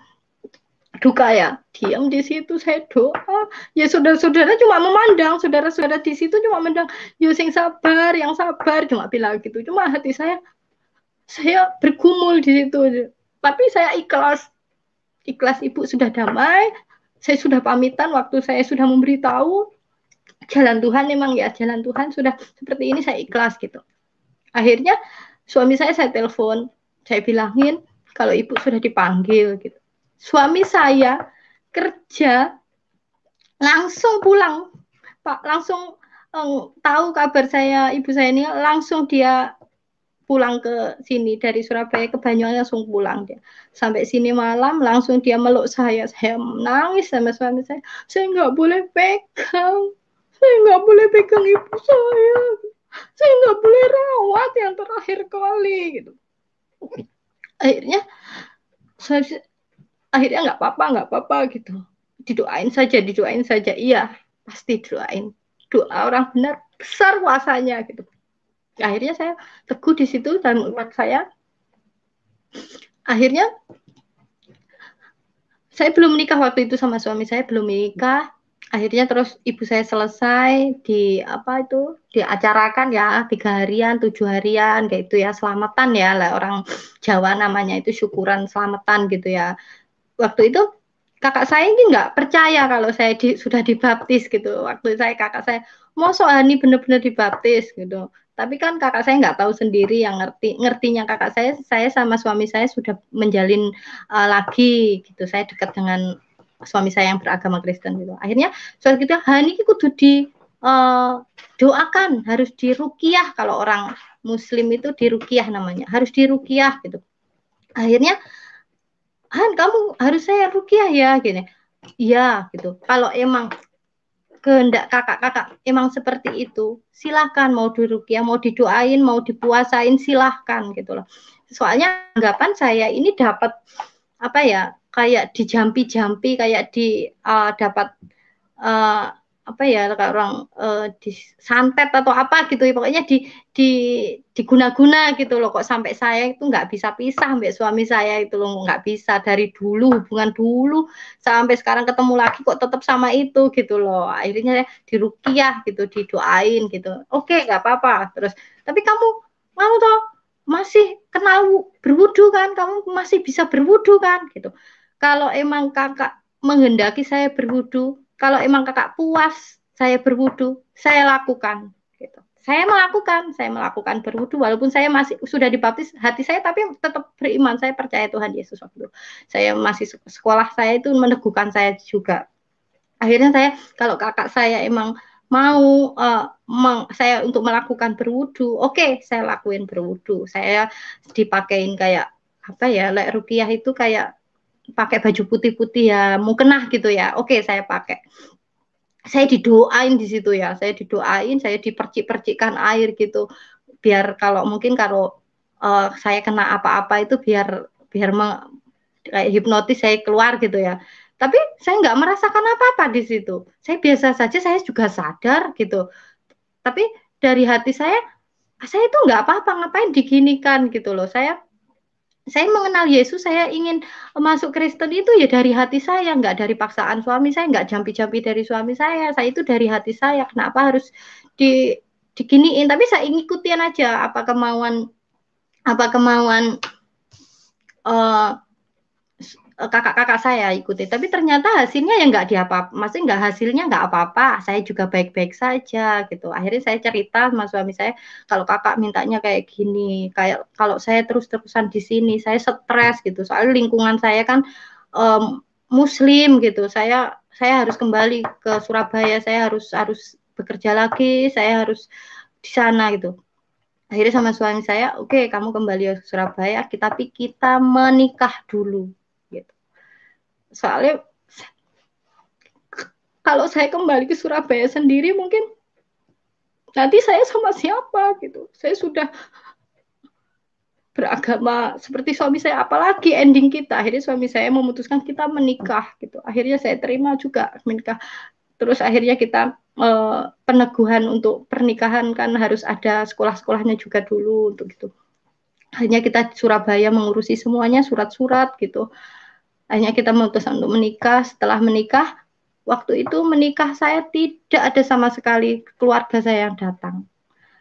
duka ya, diam di situ, saya doa. Ya saudara-saudara cuma memandang, saudara-saudara di situ cuma memandang, yo sing sabar, yang sabar, cuma bilang gitu. Cuma hati saya bergumul di situ. Tapi saya ikhlas ibu sudah damai, saya sudah pamitan waktu saya sudah memberitahu jalan Tuhan, memang ya jalan Tuhan sudah seperti ini, saya ikhlas gitu. Akhirnya suami saya telepon, saya bilangin kalau ibu sudah dipanggil gitu. Suami saya kerja langsung pulang, Pak, langsung tahu kabar saya, ibu saya ini langsung dia pulang ke sini dari Surabaya ke Banyuwangi, langsung pulang dia. Sampai sini malam langsung dia meluk saya menangis sama suami saya nggak boleh pegang, saya nggak boleh pegang ibu saya nggak boleh rawat yang terakhir kali gitu. Akhirnya saya nggak apa-apa gitu, didoain saja, iya pasti doain, doa orang benar besar kuasanya gitu. Akhirnya saya teguh di situ dalam umat saya. Akhirnya saya belum menikah waktu itu, sama suami saya belum menikah. Akhirnya terus ibu saya selesai diacarakan ya 3 harian 7 harian kayak itu ya, selamatan ya lah, orang Jawa namanya itu syukuran selamatan gitu ya. Waktu itu kakak saya ini nggak percaya kalau saya sudah dibaptis gitu. Waktu kakak saya mau Hani benar-benar dibaptis gitu. Tapi kan kakak saya nggak tahu sendiri, yang ngertinya kakak saya sama suami saya sudah menjalin lagi gitu. Saya dekat dengan suami saya yang beragama Kristen gitu. Akhirnya suatu kita Hani kudu doakan, harus diruqyah, kalau orang Muslim itu diruqyah namanya, harus diruqyah gitu. Akhirnya Han, kamu harus saya ruqyah ya gini. Iya gitu. Kalau emang kehendak kakak emang seperti itu, silahkan, mau diruqyah, mau didoain, mau dipuasain, silahkan gitu loh. Soalnya anggapan saya ini dapat apa ya, kayak dijampi-jampi, kayak dapat apa ya, orang disantet atau apa gitu, pokoknya diguna-guna gitu loh. Kok sampai saya itu nggak bisa pisah sampai suami saya itu loh, nggak bisa, dari dulu, hubungan dulu sampai sekarang ketemu lagi kok tetap sama itu gitu loh. Akhirnya diruqyah gitu, didoain gitu, oke nggak apa-apa. Terus tapi kamu mau toh masih kenal berwudu kan, kamu masih bisa berwudu kan gitu. Kalau emang kakak menghendaki saya berwudu, kalau emang kakak puas saya berwudu, saya lakukan gitu. Saya melakukan berwudu walaupun saya masih sudah dibaptis, hati saya tapi tetap beriman, saya percaya Tuhan Yesus waktu itu. Saya masih sekolah, saya itu meneguhkan saya juga. Akhirnya saya, kalau kakak saya emang mau saya untuk melakukan berwudu, oke, saya lakuin berwudu. Saya dipakein kayak apa ya, lek ruqyah itu kayak pakai baju putih-putih ya, mukena gitu ya. Oke, saya pakai. Saya didoain di situ ya. Saya didoain, saya dipercik-percikkan air gitu. Biar kalau mungkin kalau saya kena apa-apa itu biar kayak hipnotis saya keluar gitu ya. Tapi saya nggak merasakan apa-apa di situ. Saya biasa saja, saya juga sadar gitu. Tapi dari hati saya itu nggak apa-apa, ngapain diginikan gitu loh. Saya mengenal Yesus, saya ingin masuk Kristen itu ya dari hati saya, nggak dari paksaan suami saya, nggak jampi-jampi dari suami saya itu dari hati saya. Kenapa harus diginiin? Tapi saya ikutin aja apa kemauan kakak-kakak saya ikuti, tapi ternyata hasilnya ya nggak maksudnya nggak hasilnya nggak apa-apa, saya juga baik-baik saja gitu. Akhirnya saya cerita sama suami saya, kalau kakak mintanya kayak gini, kayak kalau saya terus-terusan di sini, saya stres gitu, soalnya lingkungan saya kan Muslim gitu, saya harus kembali ke Surabaya, saya harus bekerja lagi, saya harus di sana gitu. Akhirnya sama suami saya, oke, kamu kembali ke Surabaya, tapi kita menikah dulu. Gitu. Soalnya kalau saya kembali ke Surabaya sendiri mungkin nanti saya sama siapa gitu. Saya sudah beragama seperti suami saya, apalagi ending kita. Akhirnya suami saya memutuskan kita menikah gitu. Akhirnya saya terima juga menikah. Terus akhirnya kita peneguhan untuk pernikahan kan harus ada sekolah-sekolahnya juga dulu untuk itu. Hanya kita Surabaya mengurusi semuanya surat-surat gitu. Akhirnya kita memutuskan untuk menikah. Setelah menikah, waktu itu menikah saya tidak ada sama sekali keluarga saya yang datang.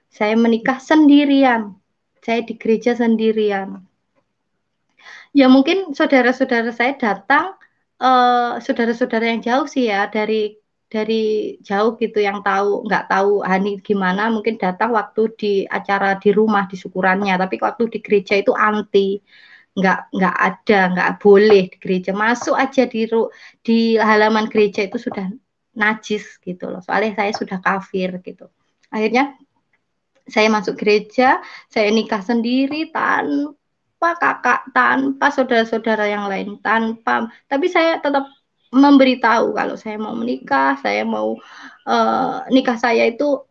Saya menikah sendirian. Saya di gereja sendirian. Ya mungkin saudara-saudara saya datang, saudara-saudara yang jauh sih ya, dari jauh gitu yang nggak tahu Hani gimana, mungkin datang waktu di acara di rumah di syukurannya, tapi waktu di gereja itu anti, nggak ada, nggak boleh di gereja, masuk aja di halaman gereja itu sudah najis gitu loh, soalnya saya sudah kafir gitu. Akhirnya saya masuk gereja, saya nikah sendiri tanpa kakak, tanpa saudara-saudara yang lain, tapi saya tetap memberitahu kalau saya mau menikah, saya mau nikah saya itu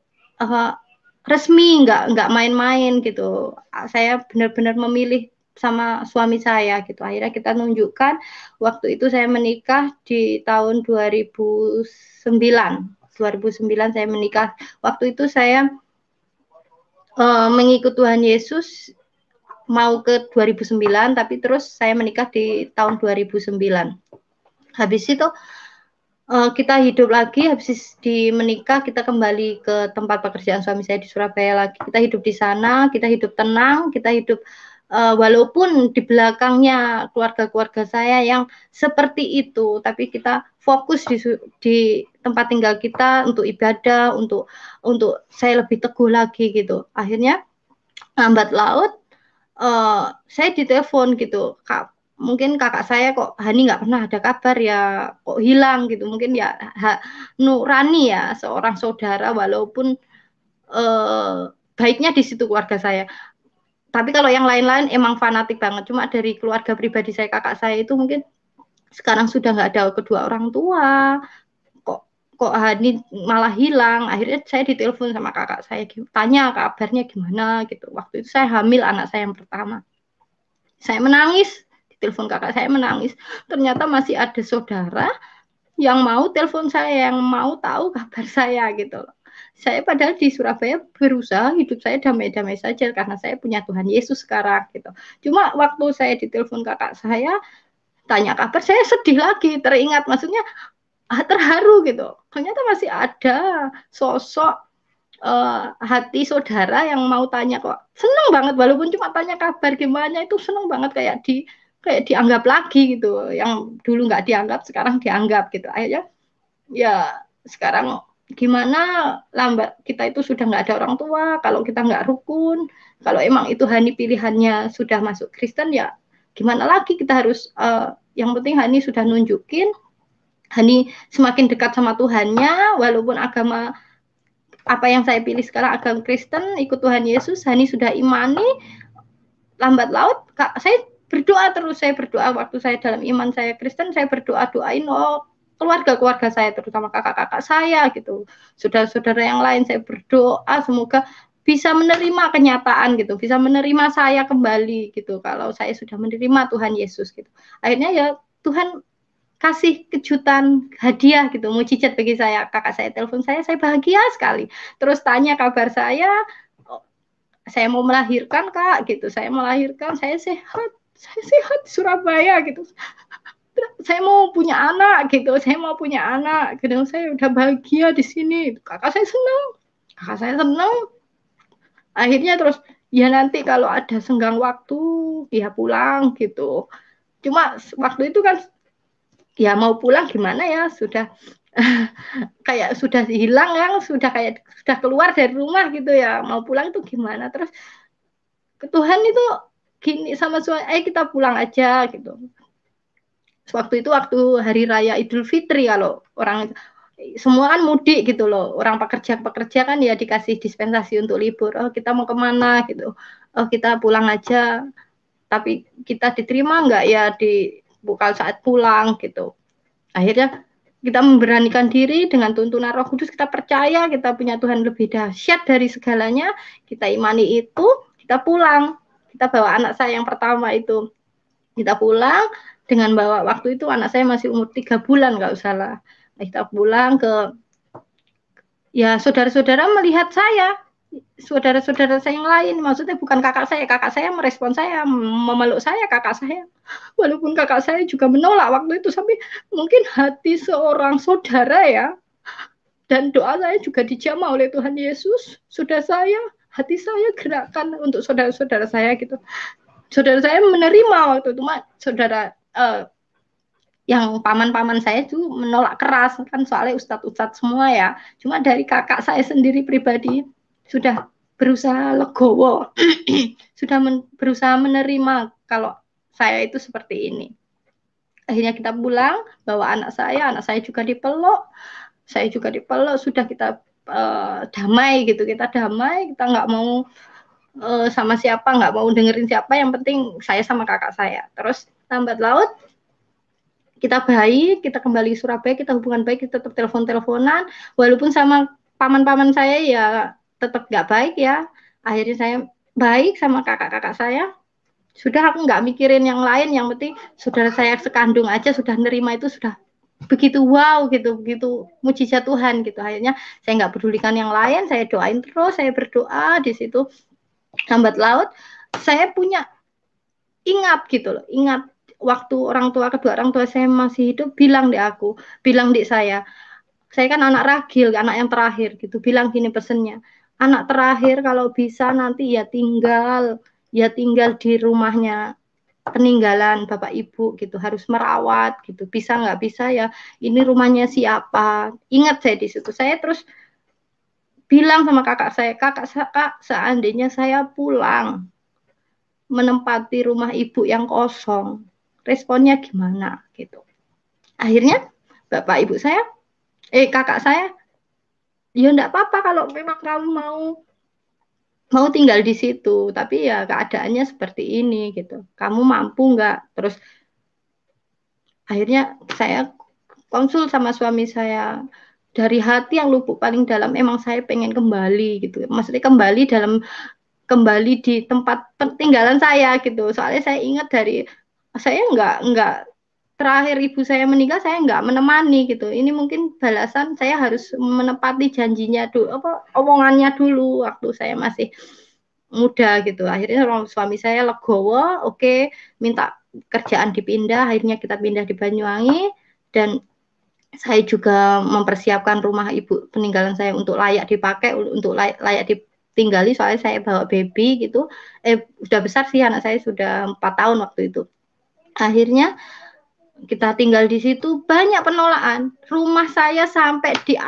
resmi, nggak main-main gitu. Saya benar-benar memilih sama suami saya gitu. Akhirnya kita nunjukkan, waktu itu saya menikah di tahun 2009. 2009 saya menikah. Waktu itu saya mengikut Tuhan Yesus mau ke 2009, tapi terus saya menikah di tahun 2009. Habis itu kita hidup lagi, habis di menikah kita kembali ke tempat pekerjaan suami saya di Surabaya lagi. Kita hidup di sana, kita hidup tenang, kita hidup walaupun di belakangnya keluarga-keluarga saya yang seperti itu, tapi kita fokus di tempat tinggal kita untuk ibadah, untuk saya lebih teguh lagi gitu. Akhirnya lambat laut saya ditelepon gitu, mungkin kakak saya kok Hani nggak pernah ada kabar ya, kok hilang gitu. Mungkin ya nurani ya, seorang saudara walaupun baiknya di situ keluarga saya. Tapi kalau yang lain-lain emang fanatik banget. Cuma dari keluarga pribadi saya, kakak saya itu mungkin sekarang sudah nggak ada kedua orang tua. Kok Hani malah hilang. Akhirnya saya ditelepon sama kakak saya, tanya kabarnya gimana gitu. Waktu itu saya hamil anak saya yang pertama. Saya menangis, ditelepon kakak saya menangis. Ternyata masih ada saudara yang mau telepon saya, yang mau tahu kabar saya gitu. Saya padahal di Surabaya berusaha hidup saya damai-damai saja karena saya punya Tuhan Yesus sekarang gitu. Cuma waktu saya ditelepon kakak saya tanya kabar, saya sedih lagi, teringat, maksudnya terharu gitu. Ternyata masih ada sosok hati saudara yang mau tanya, kok seneng banget walaupun cuma tanya kabar gimana, itu seneng banget, kayak dianggap lagi gitu, yang dulu nggak dianggap sekarang dianggap gitu. Akhirnya ya sekarang gimana, lambat kita itu sudah nggak ada orang tua, kalau kita nggak rukun, kalau emang itu Hani pilihannya sudah masuk Kristen, ya gimana lagi, kita harus yang penting Hani sudah nunjukin, Hani semakin dekat sama Tuhannya, walaupun agama apa yang saya pilih sekarang agama Kristen, ikut Tuhan Yesus, Hani sudah imani, lambat laut saya berdoa terus, saya berdoa waktu saya dalam iman saya Kristen, saya doain keluarga saya, terutama kakak-kakak saya gitu, saudara-saudara yang lain, saya berdoa semoga bisa menerima kenyataan gitu, bisa menerima saya kembali gitu, kalau saya sudah menerima Tuhan Yesus gitu. Akhirnya ya Tuhan kasih kejutan hadiah gitu, mujizat bagi saya. Kakak saya telepon saya bahagia sekali. Terus tanya kabar oh, saya mau melahirkan Kak gitu, saya melahirkan, saya sehat di Surabaya gitu. Saya mau punya anak gitu, saya mau punya anak gitu, saya udah bahagia di sini. Kakak saya senang. Akhirnya terus ya nanti kalau ada senggang waktu ya pulang gitu. Cuma waktu itu kan ya mau pulang gimana ya, sudah kayak sudah hilang kan, sudah keluar dari rumah gitu ya, mau pulang itu gimana. Terus ke Tuhan itu gini sama suami, kita pulang aja gitu. Waktu itu waktu hari raya Idul Fitri, kalau orang semua kan mudik gitu loh, orang pekerja kan ya dikasih dispensasi untuk libur. Oh kita mau kemana gitu, oh kita pulang aja, tapi kita diterima nggak ya di bukan saat pulang gitu. Akhirnya kita memberanikan diri dengan tuntunan Roh Kudus, kita percaya kita punya Tuhan lebih dahsyat dari segalanya, kita imani itu, kita pulang. Kita bawa anak saya yang pertama itu, kita pulang dengan bawa, waktu itu anak saya masih umur 3 bulan nggak usah lah. Kita pulang ke, ya saudara-saudara melihat saya, saudara-saudara saya yang lain, maksudnya bukan kakak saya merespon saya, memeluk saya, kakak saya. Walaupun kakak saya juga menolak waktu itu, sampai mungkin hati seorang saudara ya, dan doa saya juga dijamah oleh Tuhan Yesus. Hati saya gerakan untuk saudara-saudara saya gitu. Saudara saya menerima waktu itu, saudara yang paman-paman saya itu menolak keras kan, soalnya ustadz-ustadz semua ya. Cuma dari kakak saya sendiri pribadi sudah berusaha legowo, sudah berusaha menerima kalau saya itu seperti ini. Akhirnya kita pulang, bawa anak saya juga dipeluk, saya juga dipeluk, sudah kita damai gitu, kita nggak mau sama siapa, nggak mau dengerin siapa, yang penting saya sama kakak saya. Terus lambat laut kita baik, kita kembali ke Surabaya, kita hubungan baik, kita tetap telepon-teleponan, walaupun sama paman-paman saya ya tetap nggak baik ya. Akhirnya saya baik sama kakak-kakak saya, sudah aku nggak mikirin yang lain, yang penting saudara saya sekandung aja sudah nerima, itu sudah begitu wow gitu, begitu mujizat Tuhan gitu. Akhirnya saya nggak pedulikan yang lain, saya doain terus, saya berdoa di situ. Lambat laut saya punya ingat gitu loh, ingat waktu kedua orang tua saya masih hidup, bilang di saya kan anak ragil, anak yang terakhir gitu, bilang gini pesennya, anak terakhir kalau bisa nanti ya tinggal di rumahnya peninggalan bapak ibu gitu, harus merawat gitu, bisa nggak bisa ya ini rumahnya siapa. Ingat saya di situ, saya terus bilang sama kakak saya, kakak seandainya saya pulang menempati rumah ibu yang kosong, responnya gimana gitu. Akhirnya bapak ibu saya, kakak saya, ya enggak apa-apa kalau memang kamu mau tinggal di situ, tapi ya keadaannya seperti ini gitu. Kamu mampu enggak? Terus akhirnya saya konsul sama suami saya, dari hati yang lubuk paling dalam emang saya pengen kembali gitu. Maksudnya kembali di tempat peninggalan saya gitu. Soalnya saya ingat saya enggak terakhir ibu saya meninggal, saya nggak menemani gitu. Ini mungkin balasan, saya harus menepati janjinya dulu, omongannya dulu waktu saya masih muda gitu. Akhirnya suami saya legowo, oke, minta kerjaan dipindah. Akhirnya kita pindah di Banyuwangi, dan saya juga mempersiapkan rumah ibu peninggalan saya untuk layak dipakai, untuk layak ditinggali. Soalnya saya bawa baby gitu. Sudah besar sih anak saya, sudah 4 tahun waktu itu. Akhirnya kita tinggal di situ, banyak penolakan. Rumah saya sampai di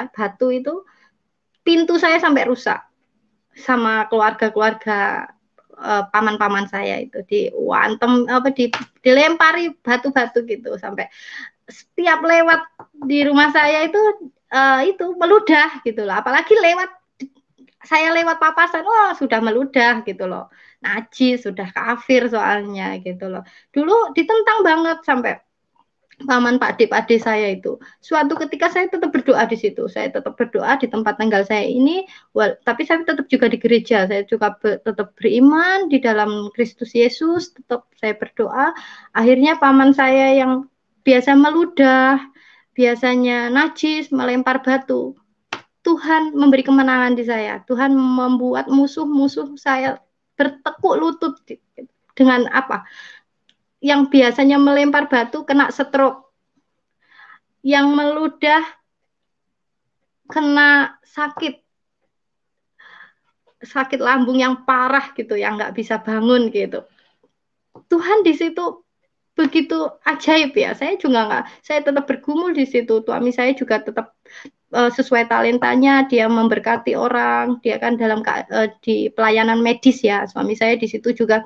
batu itu, pintu saya sampai rusak sama keluarga-keluarga paman-paman saya itu, dilempari batu-batu gitu, sampai setiap lewat di rumah saya itu meludah gitu loh. Apalagi saya lewat papasan, sudah meludah gitu loh. Najis, sudah kafir soalnya gitu loh. Dulu ditentang banget, sampai paman Pak D saya itu. Suatu ketika saya tetap berdoa di situ. Saya tetap berdoa di tempat tinggal saya ini, tapi saya tetap juga di gereja. Saya juga tetap beriman di dalam Kristus Yesus, tetap saya berdoa. Akhirnya paman saya yang biasa meludah, biasanya najis, melempar batu, Tuhan memberi kemenangan di saya. Tuhan membuat musuh-musuh saya bertekuk lutut dengan apa? Yang biasanya melempar batu kena stroke, yang meludah kena sakit lambung yang parah gitu, yang nggak bisa bangun gitu. Tuhan di situ begitu ajaib ya. Saya juga nggak, saya tetap bergumul di situ. Suami saya juga tetap sesuai talentanya, dia memberkati orang, dia kan dalam di pelayanan medis ya. Suami saya di situ juga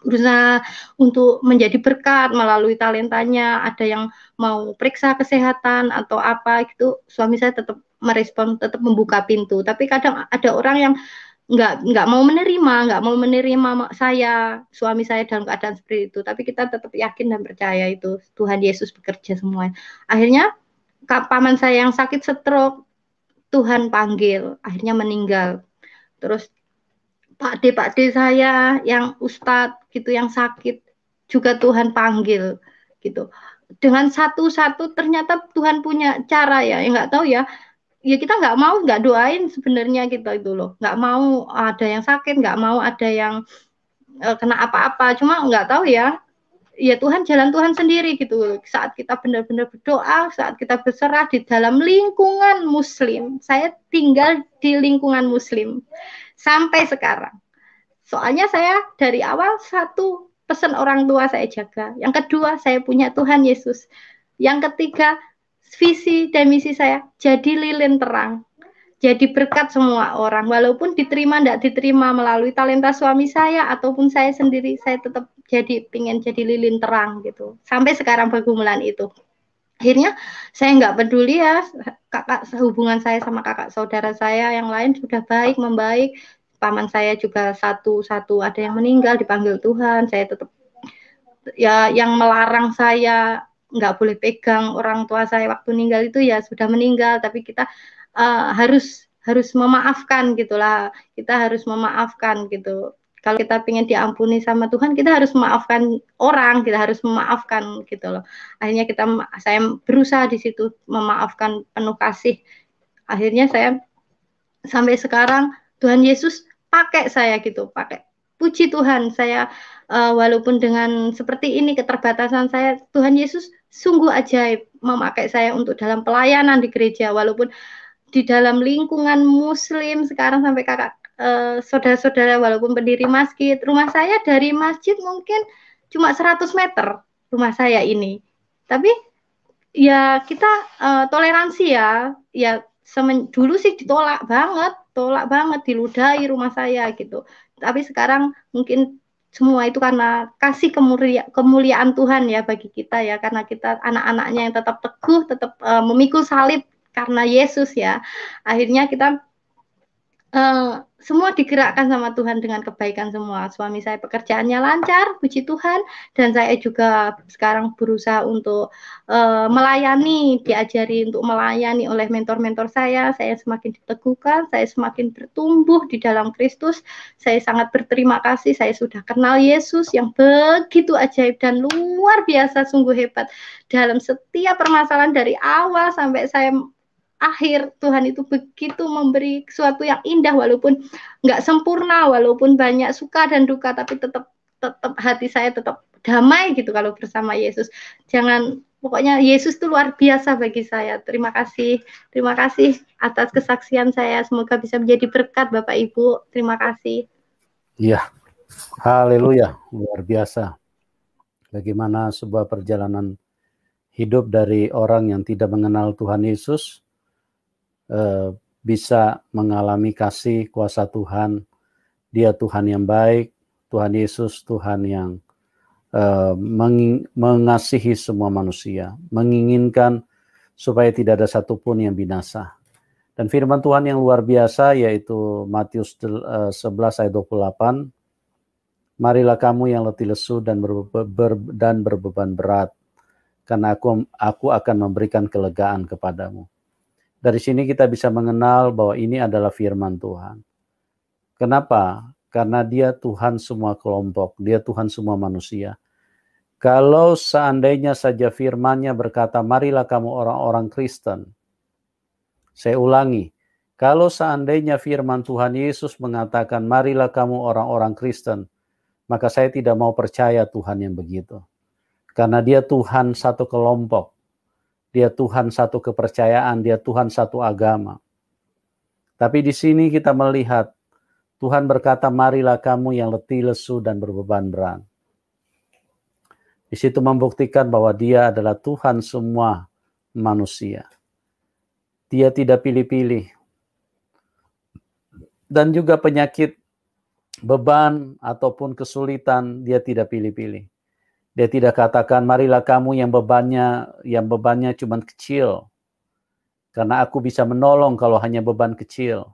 berusaha untuk menjadi berkat melalui talentanya. Ada yang mau periksa kesehatan atau apa gitu, suami saya tetap merespon, tetap membuka pintu. Tapi kadang ada orang yang nggak mau menerima saya, suami saya dalam keadaan seperti itu. Tapi kita tetap yakin dan percaya itu Tuhan Yesus bekerja semua. Akhirnya paman saya yang sakit stroke, Tuhan panggil, akhirnya meninggal. Terus Pak D saya yang ustadz gitu yang sakit juga Tuhan panggil gitu. Dengan satu-satu ternyata Tuhan punya cara ya, nggak tahu ya. Ya kita nggak doain sebenarnya kita itu loh. Nggak mau ada yang sakit, nggak mau ada yang kena apa-apa. Cuma nggak tahu ya. Ya Tuhan, jalan Tuhan sendiri gitu. Saat kita benar-benar berdoa, saat kita berserah di dalam lingkungan Muslim. Saya tinggal di lingkungan Muslim sampai sekarang. Soalnya saya dari awal satu pesan orang tua saya jaga. Yang kedua saya punya Tuhan Yesus. Yang ketiga visi dan misi saya jadi lilin terang. Jadi berkat semua orang. Walaupun diterima tidak diterima melalui talenta suami saya ataupun saya sendiri, saya tetap pengen jadi lilin terang gitu. Sampai sekarang pergumulan itu. Akhirnya saya nggak peduli ya, hubungan saya sama kakak saudara saya yang lain sudah baik, membaik. Paman saya juga satu ada yang meninggal dipanggil Tuhan. Saya tetap ya, yang melarang saya nggak boleh pegang orang tua saya waktu meninggal itu ya sudah meninggal, tapi kita harus memaafkan gitulah. Kita harus memaafkan gitu. Kalau kita ingin diampuni sama Tuhan, kita harus memaafkan orang, kita harus memaafkan gitu loh. Akhirnya saya berusaha di situ memaafkan penuh kasih. Akhirnya saya sampai sekarang Tuhan Yesus pakai saya gitu, puji Tuhan saya walaupun dengan seperti ini keterbatasan saya, Tuhan Yesus sungguh ajaib memakai saya untuk dalam pelayanan di gereja, walaupun di dalam lingkungan Muslim sekarang sampai kakak saudara-saudara walaupun pendiri masjid, rumah saya dari masjid mungkin cuma 100 meter rumah saya ini, tapi ya kita toleransi ya dulu sih tolak banget diludahi rumah saya gitu, tapi sekarang mungkin semua itu karena kasih kemuliaan Tuhan ya bagi kita ya, karena kita anak-anaknya yang tetap teguh, tetap memikul salib karena Yesus ya. Akhirnya kita semua digerakkan sama Tuhan dengan kebaikan semua. Suami saya pekerjaannya lancar, puji Tuhan, dan saya juga sekarang berusaha untuk melayani, diajari untuk melayani oleh mentor-mentor saya. Saya semakin diteguhkan, saya semakin bertumbuh di dalam Kristus. Saya sangat berterima kasih, saya sudah kenal Yesus yang begitu ajaib dan luar biasa, sungguh hebat dalam setiap permasalahan dari awal sampai saya akhir. Tuhan itu begitu memberi sesuatu yang indah, walaupun nggak sempurna, walaupun banyak suka dan duka, tapi tetap hati saya tetap damai gitu kalau bersama Yesus. Pokoknya Yesus itu luar biasa bagi saya. Terima kasih atas kesaksian saya. Semoga bisa menjadi berkat Bapak Ibu. Terima kasih. Iya, haleluya, luar biasa. Bagaimana sebuah perjalanan hidup dari orang yang tidak mengenal Tuhan Yesus bisa mengalami kasih kuasa Tuhan. Dia Tuhan yang baik, Tuhan Yesus Tuhan yang mengasihi semua manusia, menginginkan supaya tidak ada satupun yang binasa. Dan firman Tuhan yang luar biasa yaitu Matius 11 ayat 28, marilah kamu yang letih lesu dan berbeban berat, karena aku akan memberikan kelegaan kepadamu. Dari sini kita bisa mengenal bahwa ini adalah firman Tuhan. Kenapa? Karena dia Tuhan semua kelompok, dia Tuhan semua manusia. Kalau seandainya saja firman-Nya berkata, marilah kamu orang-orang Kristen. Saya ulangi, kalau seandainya firman Tuhan Yesus mengatakan, marilah kamu orang-orang Kristen, maka saya tidak mau percaya Tuhan yang begitu. Karena dia Tuhan satu kelompok. Dia Tuhan satu kepercayaan, dia Tuhan satu agama. Tapi di sini kita melihat Tuhan berkata, marilah kamu yang letih, lesu, dan berbeban berat. Di situ membuktikan bahwa dia adalah Tuhan semua manusia. Dia tidak pilih-pilih. Dan juga penyakit, beban, ataupun kesulitan, dia tidak pilih-pilih. Dia tidak katakan, marilah kamu yang bebannya cuma kecil. Karena aku bisa menolong kalau hanya beban kecil.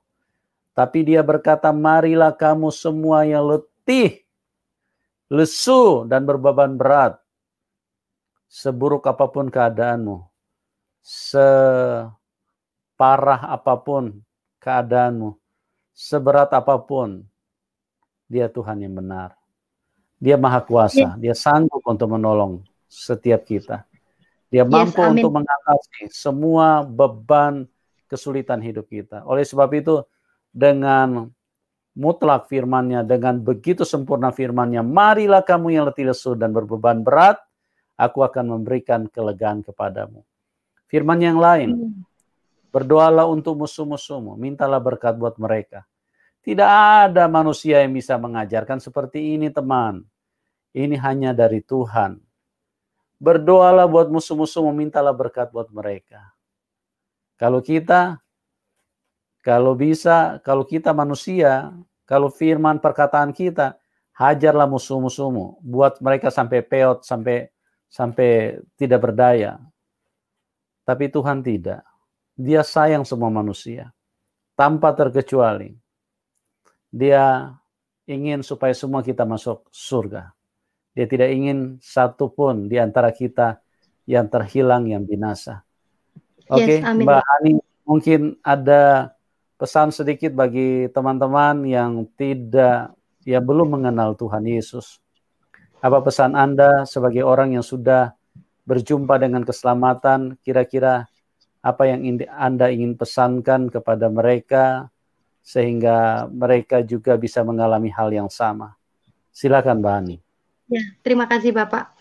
Tapi dia berkata, marilah kamu semua yang letih, lesu, dan berbeban berat. Seburuk apapun keadaanmu, separah apapun keadaanmu, seberat apapun, dia Tuhan yang benar. Dia maha kuasa, dia sanggup untuk menolong setiap kita. Dia mampu untuk mengatasi semua beban kesulitan hidup kita. Oleh sebab itu, dengan mutlak firman-Nya, dengan begitu sempurna firman-Nya, marilah kamu yang letih lesu dan berbeban berat, aku akan memberikan kelegaan kepadamu. Firman yang lain, berdoalah untuk musuh-musuhmu, mintalah berkat buat mereka. Tidak ada manusia yang bisa mengajarkan seperti ini, teman. Ini hanya dari Tuhan. Berdoalah buat musuh-musuhmu, mintalah berkat buat mereka. Kalau kita manusia, kalau firman perkataan kita, hajarlah musuh-musuhmu, buat mereka sampai peot, sampai tidak berdaya. Tapi Tuhan tidak. Dia sayang semua manusia, tanpa terkecuali. Dia ingin supaya semua kita masuk surga. Dia tidak ingin satu pun di antara kita yang terhilang, yang binasa. Oke, Mbak Hani, mungkin ada pesan sedikit bagi teman-teman yang belum mengenal Tuhan Yesus. Apa pesan Anda sebagai orang yang sudah berjumpa dengan keselamatan? Kira-kira apa yang Anda ingin pesankan kepada mereka sehingga mereka juga bisa mengalami hal yang sama? Silakan, Mbak Hani. Ya, terima kasih Bapak.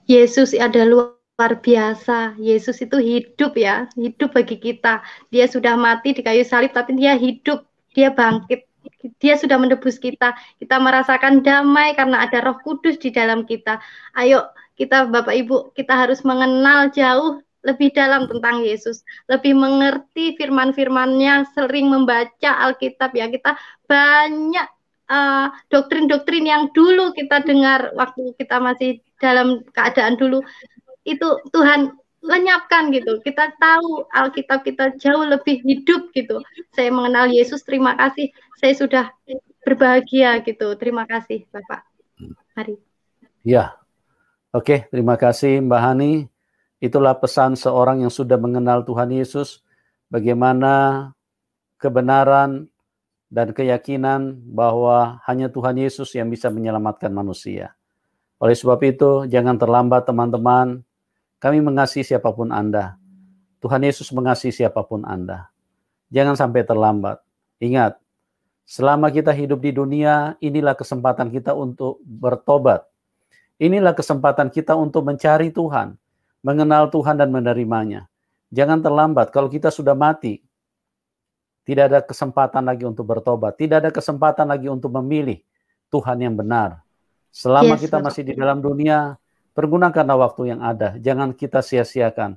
Yesus ada luar biasa. Yesus itu hidup ya, hidup bagi kita. Dia sudah mati di kayu salib, tapi dia hidup, dia bangkit. Dia sudah menebus kita. Kita merasakan damai karena ada Roh Kudus di dalam kita. Ayo kita Bapak Ibu, kita harus mengenal jauh lebih dalam tentang Yesus, lebih mengerti firman-firman-Nya, sering membaca Alkitab ya. Kita banyak doktrin-doktrin yang dulu kita dengar waktu kita masih dalam keadaan dulu, itu Tuhan lenyapkan gitu. Kita tahu Alkitab kita jauh lebih hidup gitu. Saya mengenal Yesus, terima kasih. Saya sudah berbahagia gitu. Terima kasih Bapak. Mari. Ya, oke, terima kasih Mbak Hani. Itulah pesan seorang yang sudah mengenal Tuhan Yesus. Bagaimana kebenaran dan keyakinan bahwa hanya Tuhan Yesus yang bisa menyelamatkan manusia. Oleh sebab itu, jangan terlambat teman-teman. Kami mengasihi siapapun Anda. Tuhan Yesus mengasihi siapapun Anda. Jangan sampai terlambat. Ingat, selama kita hidup di dunia, inilah kesempatan kita untuk bertobat. Inilah kesempatan kita untuk mencari Tuhan, mengenal Tuhan dan menerimanya. Jangan terlambat. Kalau kita sudah mati, tidak ada kesempatan lagi untuk bertobat. Tidak ada kesempatan lagi untuk memilih Tuhan yang benar. Selama kita masih di dalam dunia, pergunakanlah waktu yang ada. Jangan kita sia-siakan.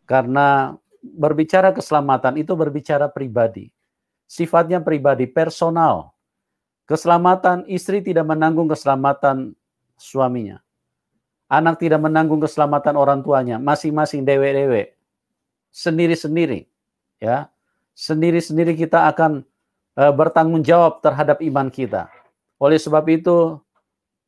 Karena berbicara keselamatan itu berbicara pribadi. Sifatnya pribadi, personal. Keselamatan, istri tidak menanggung keselamatan suaminya. Anak tidak menanggung keselamatan orang tuanya. Masing-masing dewe-dewe. Sendiri-sendiri. Ya. Sendiri-sendiri kita akan bertanggung jawab terhadap iman kita. Oleh sebab itu,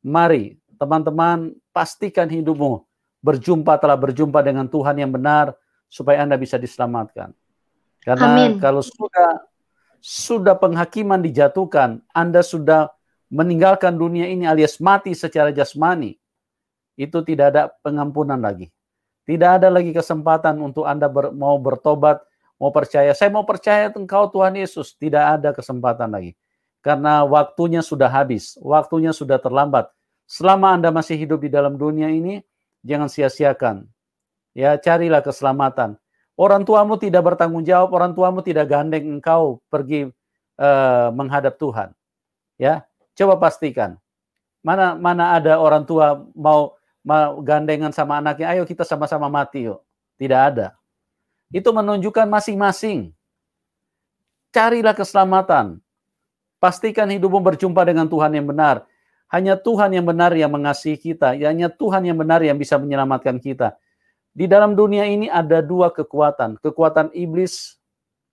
mari teman-teman pastikan hidupmu telah berjumpa dengan Tuhan yang benar, supaya Anda bisa diselamatkan. Karena kalau sudah penghakiman dijatuhkan, Anda sudah meninggalkan dunia ini alias mati secara jasmani, itu tidak ada pengampunan lagi. Tidak ada lagi kesempatan untuk Anda mau bertobat, mau percaya. Saya mau percaya Engkau Tuhan Yesus. Tidak ada kesempatan lagi. Karena waktunya sudah habis, waktunya sudah terlambat. Selama Anda masih hidup di dalam dunia ini, jangan sia-siakan. Ya, carilah keselamatan. Orang tuamu tidak bertanggung jawab, orang tuamu tidak gandeng engkau pergi menghadap Tuhan. Ya, coba pastikan. Mana ada orang tua mau gandengan sama anaknya, ayo kita sama-sama mati yuk. Tidak ada. Itu menunjukkan masing-masing. Carilah keselamatan. Pastikan hidupmu berjumpa dengan Tuhan yang benar. Hanya Tuhan yang benar yang mengasihi kita. Hanya Tuhan yang benar yang bisa menyelamatkan kita. Di dalam dunia ini ada dua kekuatan. Kekuatan iblis,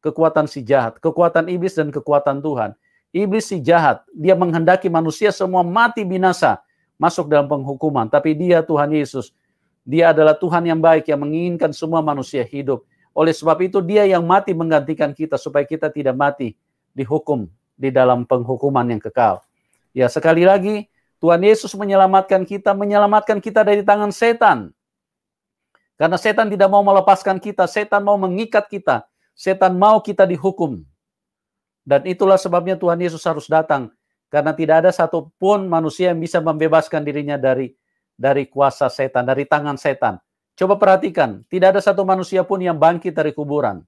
kekuatan si jahat. Kekuatan iblis dan kekuatan Tuhan. Iblis si jahat. Dia menghendaki manusia semua mati binasa. Masuk dalam penghukuman. Tapi dia Tuhan Yesus. Dia adalah Tuhan yang baik yang menginginkan semua manusia hidup. Oleh sebab itu dia yang mati menggantikan kita. Supaya kita tidak mati dihukum di dalam penghukuman yang kekal. Ya, sekali lagi Tuhan Yesus menyelamatkan kita dari tangan setan. Karena setan tidak mau melepaskan kita, setan mau mengikat kita, setan mau kita dihukum. Dan itulah sebabnya Tuhan Yesus harus datang. Karena tidak ada satupun manusia yang bisa membebaskan dirinya dari kuasa setan, dari tangan setan. Coba perhatikan, tidak ada satu manusia pun yang bangkit dari kuburan.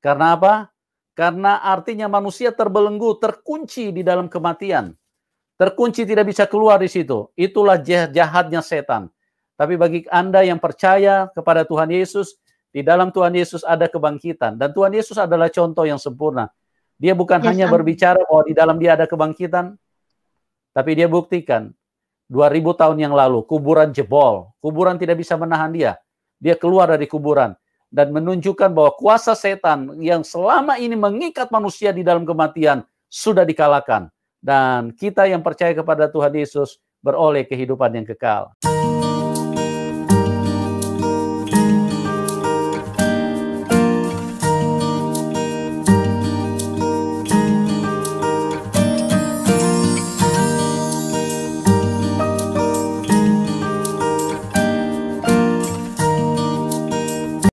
Karena apa? Karena artinya manusia terbelenggu, terkunci di dalam kematian. Terkunci tidak bisa keluar di situ. Itulah jahatnya setan. Tapi bagi Anda yang percaya kepada Tuhan Yesus, di dalam Tuhan Yesus ada kebangkitan. Dan Tuhan Yesus adalah contoh yang sempurna. Dia bukan hanya berbicara bahwa di dalam dia ada kebangkitan, tapi dia buktikan 2000 tahun yang lalu, kuburan jebol. Kuburan tidak bisa menahan dia. Dia keluar dari kuburan. Dan menunjukkan bahwa kuasa setan yang selama ini mengikat manusia di dalam kematian sudah dikalahkan. Dan kita yang percaya kepada Tuhan Yesus beroleh kehidupan yang kekal.